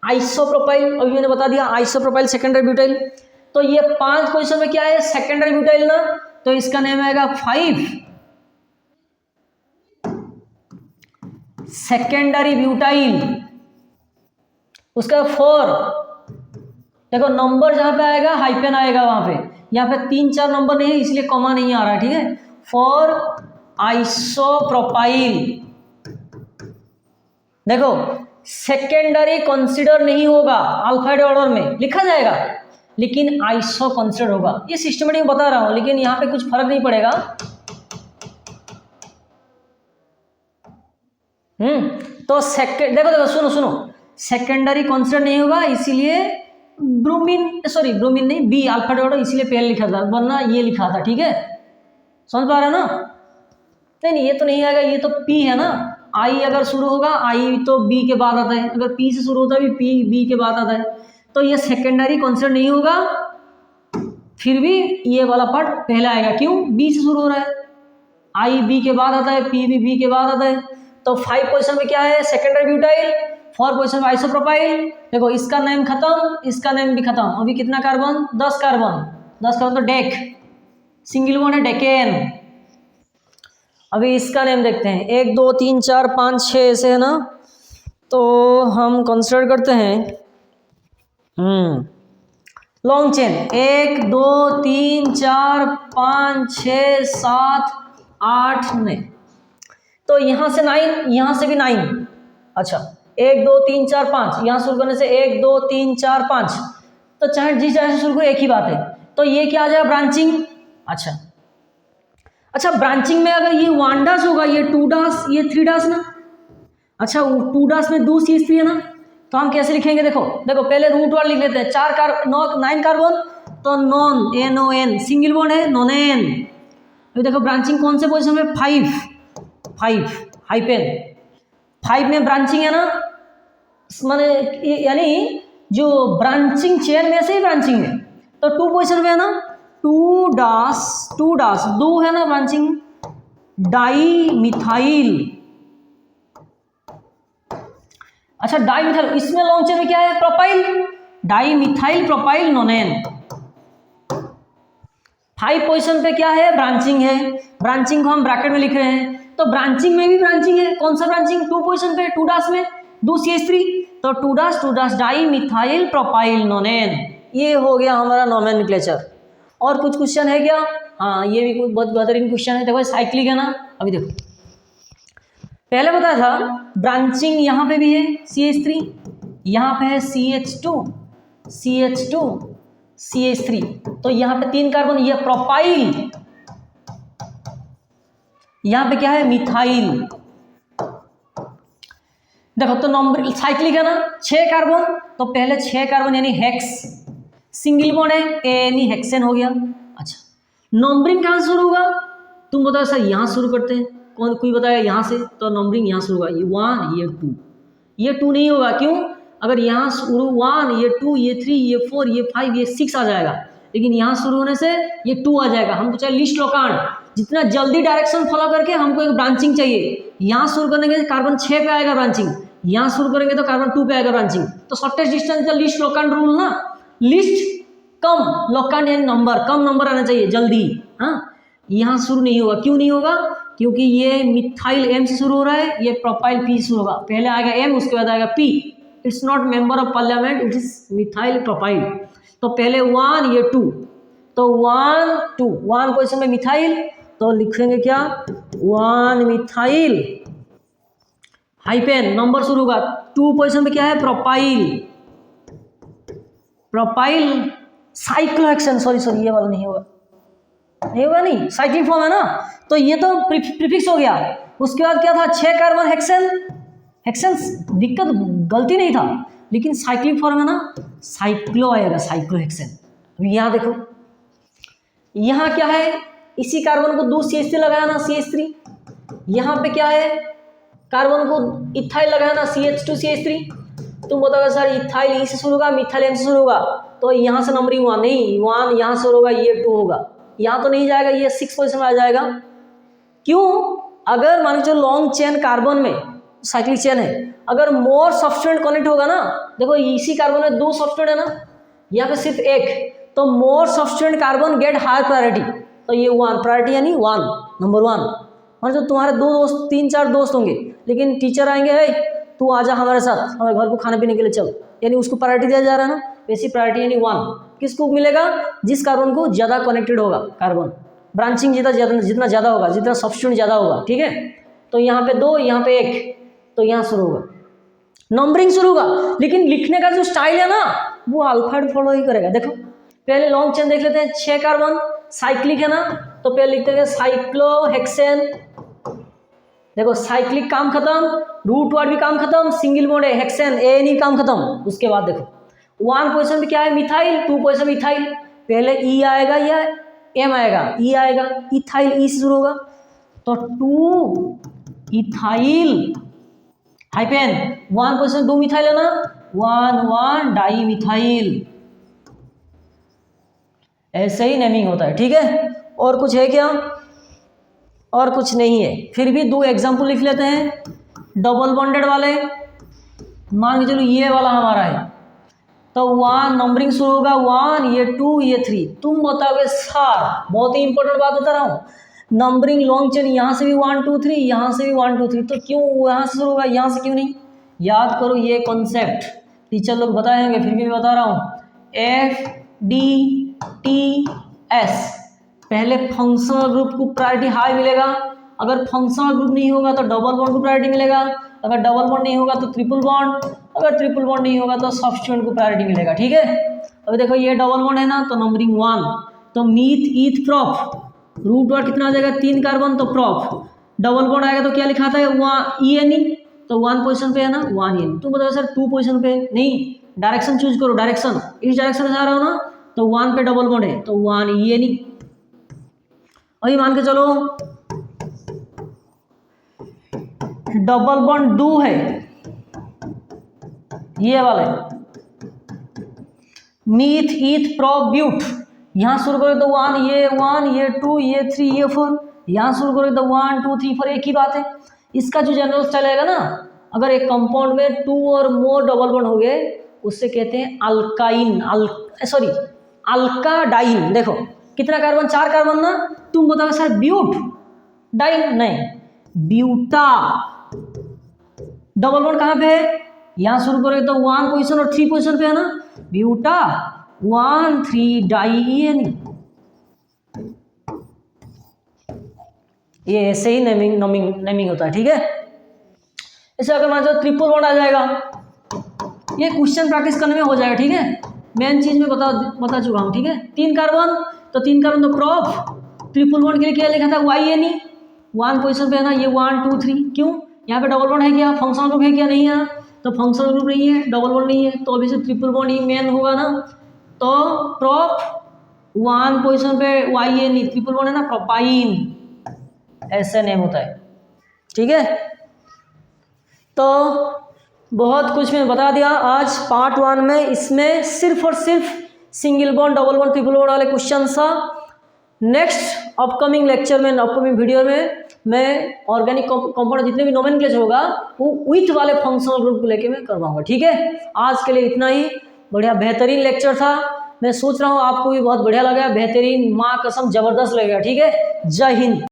आइसोप्रोपाइल, अभी मैंने बता दिया आइसोप्रोपाइल सेकेंडरी ब्यूटाइल, तो ये 5 पोजीशन में क्या है, सेकेंडरी ब्यूटाइल ना, तो इसका नेम आएगा 5 सेकेंडरी ब्यूटाइल। उसका 4, देखो नंबर जहां पे आएगा हाइपेन आएगा, वहां पे, यहाँ पे 3 4 नंबर नहीं है इसलिए कॉमा नहीं आ रहा है, ठीक है। 4 आइसोप्रोपाइल, देखो सेकेंडरी कंसीडर नहीं होगा, अल्फाबेटिक ऑर्डर में लिखा जाएगा, लेकिन आइसो कंसीडर होगा। ये सिस्टमेटिक बता रहा हूं, लेकिन यहाँ पे कुछ फर्क नहीं पड़ेगा। तो देखो देखो सुनो सुनो, सेकेंडरी कंसीडर नहीं होगा, इसीलिए ब्रोमीन, सॉरी ब्रोमीन नहीं, बी अल्फाबेटिक ऑर्डर, इसीलिए पहले लिखा था, वरना ये लिखा था, ठीक है। समझ पा रहे हो ना? नहीं ये तो नहीं आएगा, ये तो पी है ना, आई अगर शुरू होगा, आई तो बी के बाद आता है, अगर पी से शुरू होता है भी पी बी के बाद आता है, तो ये सेकेंडरी कंसीडर नहीं होगा। फिर भी ये वाला पार्ट पहले आएगा, क्यों, बी से शुरू हो रहा है, आई बी के बाद आता है, पी भी बी के बाद आता है। तो 5 पोजीशन में क्या है, सेकेंडरी ब्यूटाइल, 4 पोजीशन में आइसोप्रोपाइल। देखो इसका नेम खत्म, इसका नेम भी खत्म। अभी कितना कार्बन, 10 कार्बन, 10 कार्बन तो डेक, सिंगल वन है, डेकेन। अभी इसका नेम देखते हैं, 1 2 3 4 5 6 ऐसे है ना, तो हम कंसीडर करते हैं लॉन्ग चेन, 1 2 3 4 5 6 7 8 9, तो यहाँ से 9, यहाँ से भी 9। अच्छा 1 2 3 4 5, यहाँ शुरू करने से 1 2 3 4 5, तो चाहे जिस जगह से शुरू करो एक ही बात है। तो ये क्या आ जाएगा, ब्रांचिंग। अच्छा ब्रांचिंग में अगर ये 1 डैश होगा, ये 2 डैश, ये 3 डैश ना, अच्छा 2 डैश में 2 C3 है ना, तो हम कैसे लिखेंगे, देखो देखो पहले रूट वाला लिख लेते हैं, 9 कार्बन, तो नॉन, NON, सिंगल बॉन्ड है, नॉनेन। अभी देखो ब्रांचिंग कौन से पोजीशन में, 5 हाइपेन, 5 में ब्रांचिंग है ना, माने यानी जो ब्रांचिंग चेन में से ही ब्रांचिंग है, तो 2 पोजीशन में है ना, 2 डैश 2 है ना ब्रांचिंग, डाई मिथाइल। अच्छा डाई मिथाइल, इसमें लॉन्ग चेन में क्या है, propyl, di methyl propyl नोनेन। 5 position पे क्या है, ब्रांचिंग है। ब्रांचिंग को हम ब्रैकेट में लिख रहे हैं, तो ब्रांचिंग में भी ब्रांचिंग है। कौन सा ब्रांचिंग, 2 पोजीशन पे 2 डैश में 2 CH3, तो 2 डैश डाई मिथाइल प्रोपाइल नोनेन। ये हो गया हमारा नोमेनक्लेचर। और कुछ क्वेश्चन है क्या? हाँ, ये भी कुछ बहुत बेहतरीन क्वेश्चन है। देखो साइक्लिक है ना, अभी देखो पहले बताया था ब्रांचिंग यहाँ पे भी है CH3, यहाँ पे है CH2 CH3, तो यहाँ पे 3 कार्बन, ये प्रोपाइल, यहाँ पे क्या है, मिथाइल। देखो तो नंबर साइक्लिक है ना, 6 कार्बन, तो पहले 6 कार्बन यानी हेक्स, सिंगल बॉन्ड है यानी हेक्सेन हो गया। अच्छा, नंबरिंग कहाँ शुरू होगा? तुम बताओ सर यहाँ शुरू करते हैं, कौन कोई बताया यहाँ से, तो नंबरिंग यहाँ शुरू होगा, ये 1 ये 2, ये 2 नहीं होगा, क्यों? अगर यहाँ शुरू 1 ये 2 ये 3 ये 4 ये 5 ये 6 आ जाएगा, लेकिन यहाँ शुरू होने से ये 2 आ जाएगा। हमको चाहिए लिस्ट लोकांड, जितना जल्दी डायरेक्शन फॉलो करके हमको एक ब्रांचिंग चाहिए। यहाँ शुरू करेंगे कार्बन 6 पे आएगा ब्रांचिंग, यहाँ शुरू करेंगे तो कार्बन 2 पे आएगा ब्रांचिंग, तो शॉर्टेस्ट डिस्टेंस का लिस्ट लोकांड रूल ना, लिस्ट कम लोकांड यानी नंबर, कम नंबर आना चाहिए जल्दी। हाँ, यहाँ शुरू नहीं होगा, क्यों नहीं होगा? क्योंकि ये मिथाइल M से शुरू हो रहा है, ये प्रोपाइल P से शुरू होगा, पहले आएगा M उसके बाद आएगा P। It's not member of parliament, it is methyl propyl. तो पहले 1 ये 2, तो 1 2 1 पोजीशन में मिथाइल, तो लिखेंगे क्या, 1 मिथाइल हाइपेन, नंबर शुरू होगा। 2 पोजीशन पे क्या है, प्रोपाइल साइक्लोहेक्सेन, सॉरी ये वाला नहीं होगा, नहीं साइक्लिक फॉर्म है ना, तो ये तो प्रीफिक्स हो गया। उसके बाद क्या था, 6 कार्बन हेक्सेन दिक्कत गलती नहीं था, लेकिन साइक्लिक फॉर्म है ना, साइक्लो आएगा, साइक्लोहेक्सेन। अभी यहाँ देखो, यहाँ क्या है, इसी कार्बन को 2 CH3 लगाया ना, CH3, यहाँ पे क्या है, कार्बन को इथाइल लगाया ना, CH2 CH3। तुम बताओगे सर इथाइल E से शुरू होगा, मिथाइल M से शुरू होगा, तो यहाँ से नंबरिंग 1 नहीं, 1 यहाँ से होगा, ये 2 होगा, यहाँ तो नहीं जाएगा, ये 6 पोजीशन में आ जाएगा। क्यों? अगर मान लो लॉन्ग चेन कार्बन में साइक्लिक चेन है, अगर मोर सब्स्टिट्यूएंट कनेक्ट होगा ना, देखो इसी कार्बन में 2 सब्स्टिट्यूएंट है ना, यहाँ पे सिर्फ 1, तो more substituent carbon get higher priority, तो ये 1 प्रायोरिटी यानी 1 नंबर 1। मान लो तुम्हारे 2 दोस्त 3-4 दोस्त होंगे, लेकिन टीचर आएंगे, है तू आजा हमारे साथ, हमारे घर को खाने पीने के लिए चल, यानी उसको प्रायोरिटी दिया जा रहा है ना, वैसी प्रायोरिटी यानी 1 किसको मिलेगा, जिस कार्बन को ज़्यादा कनेक्टेड होगा, कार्बन ब्रांचिंग जितना ज़्यादा होगा, जितना सब्स्टिट्यूएंट ज़्यादा होगा, ठीक है। तो यहाँ पे 2 यहाँ पे 1, तो यहाँ शुरू होगा, नंबरिंग शुरू होगा, लेकिन लिखने का जो स्टाइल है ना, वो अल्फाबेट फॉलो ही करेगा। देखो पहले लॉन्ग चेन देख लेते हैं, 6 कार्बन साइक्लिक है ना, तो पहले लिखते हैं साइक्लोहेक्सेन। देखो साइक्लिक काम खत्म, रूट वर्ड भी काम खत्म, सिंगल बॉन्ड है हेक्सेन, ANE काम खत्म। उसके बाद देखो 1 पोजीशन पे क्या है, मिथाइल, 2 पोजीशन में इथाइल, पहले E आएगा या M आएगा, E आएगा, इथाइल E से शुरू होगा, तो 2 इथाइल हाइपेन 1 पोजीशन 2 मिथाइल है ना, 1 डाई मिथाइल, ऐसे ही नेमिंग होता है, ठीक है। और कुछ है क्या? और कुछ नहीं है। फिर भी 2 एग्जाम्पल लिख लेते हैं, डबल बॉन्डेड वाले, मान के चलो ये वाला हमारा है, तो 1 नंबरिंग शुरू होगा, 1 ये 2 ये 3। तुम बताओगे सर, बहुत ही इंपॉर्टेंट बात बता रहा हूँ, नंबरिंग लॉन्ग चेन यहाँ से भी 1 2 3, यहाँ से भी 1 2 3, तो क्यों यहाँ से शुरू होगा, यहाँ से क्यों नहीं? याद करो ये कॉन्सेप्ट, टीचर लोग बताएंगे, फिर भी मैं बता रहा हूँ, FDTS, पहले फंक्शनल ग्रुप को प्रायोरिटी हाई मिलेगा, अगर फंक्शनल ग्रुप नहीं होगा तो डबल बॉन्ड को प्रायोरिटी मिलेगा, अगर डबल बॉन्ड नहीं होगा तो ट्रिपल बॉन्ड, अगर ट्रिपल बॉन्ड नहीं होगा तो सब्स्टिट्यूएंट को प्रायोरिटी मिलेगा, ठीक है। अभी देखो ये डबल बॉन्ड है ना, तो नंबरिंग 1, तो मीथ ईथ प्रॉप, रूट वर्ड कितना आ जाएगा, 3 कार्बन, तो प्रॉप, डबल बॉन्ड आएगा तो क्या लिखा था, ENE, तो 1 पोजीशन पे है ना, 1 ENE। तुम बताओ सर 2 पोजीशन पे नहीं, डायरेक्शन चूज करो, डायरेक्शन इस डायरेक्शन से जा रहा हो ना, तो 1 पे डबल बॉन्ड है, तो 1 ENE। अभी मान के चलो डबल बॉन्ड 2 है, ये वाले मीथ ईथ प्रोप ब्यूट, यहाँ शुरू करो तो 1 ये 2 ये 3 ये 4, यहाँ शुरू करो तो 1 2 3 4, एक ही बात है। इसका जो जनरल स्टाइल आएगा ना, अगर एक कंपाउंड में 2 और मोर डबल बॉन्ड हो गए, उससे कहते हैं अल्काइन, अल्काडाइन। देखो कितना कार्बन, 4 कार्बन ना। तुम बताओ सर ब्यूट डाई, नहीं ब्यूटा। डबल बॉन्ड कहाँ पे है, यहाँ शुरू करें तो 1 पोजीशन और 3 पोजीशन पे है ना, ब्यूटा 1 3 डाई। ये ऐसे ही नेमिंग होता है, ठीक है। इसे अगर मान लो ट्रिपल बॉन्ड आ जाएगा, ये क्वेश्चन प्रैक्टिस करने में हो जाएगा, ठीक है। मेन चीज में बता चुका हूँ, ठीक है। 3 कार्बन तो 3 कार्बन तो प्रॉप, ट्रिपल बॉन्ड के लिए क्या लिखा था, YN, 1 पोजीशन पे है ना, ये 1 2 3। क्यों, यहाँ पे डबल बॉन्ड है क्या, फंक्शनल ग्रुप है क्या, नहीं है, तो फंक्शनल ग्रुप नहीं है, डबल बॉन्ड नहीं है, तो अभी से ट्रिपल बॉन्ड ही मेन होगा ना। तो प्रॉप 1 पोजीशन पे YN, ट्रिपल बॉन्ड है ना, प्रोपाइन, ऐसे नेम होता है, ठीक है। तो बहुत कुछ मैं बता दिया आज पार्ट 1 में। इसमें सिर्फ और सिर्फ single bond, double bond, triple bond वाले क्वेश्चन था। नेक्स्ट अपकमिंग लेक्चर में, अपकमिंग वीडियो में मैं ऑर्गेनिक कंपाउंड जितने भी नोमेनक्लेचर होगा वो विथ वाले फंक्शनल ग्रुप को लेके मैं करवाऊंगा, ठीक है। आज के लिए इतना ही। बढ़िया बेहतरीन लेक्चर था, मैं सोच रहा हूँ आपको भी बहुत बढ़िया लगा, बेहतरीन, माँ कसम जबरदस्त लगेगा, ठीक है। जय हिंद।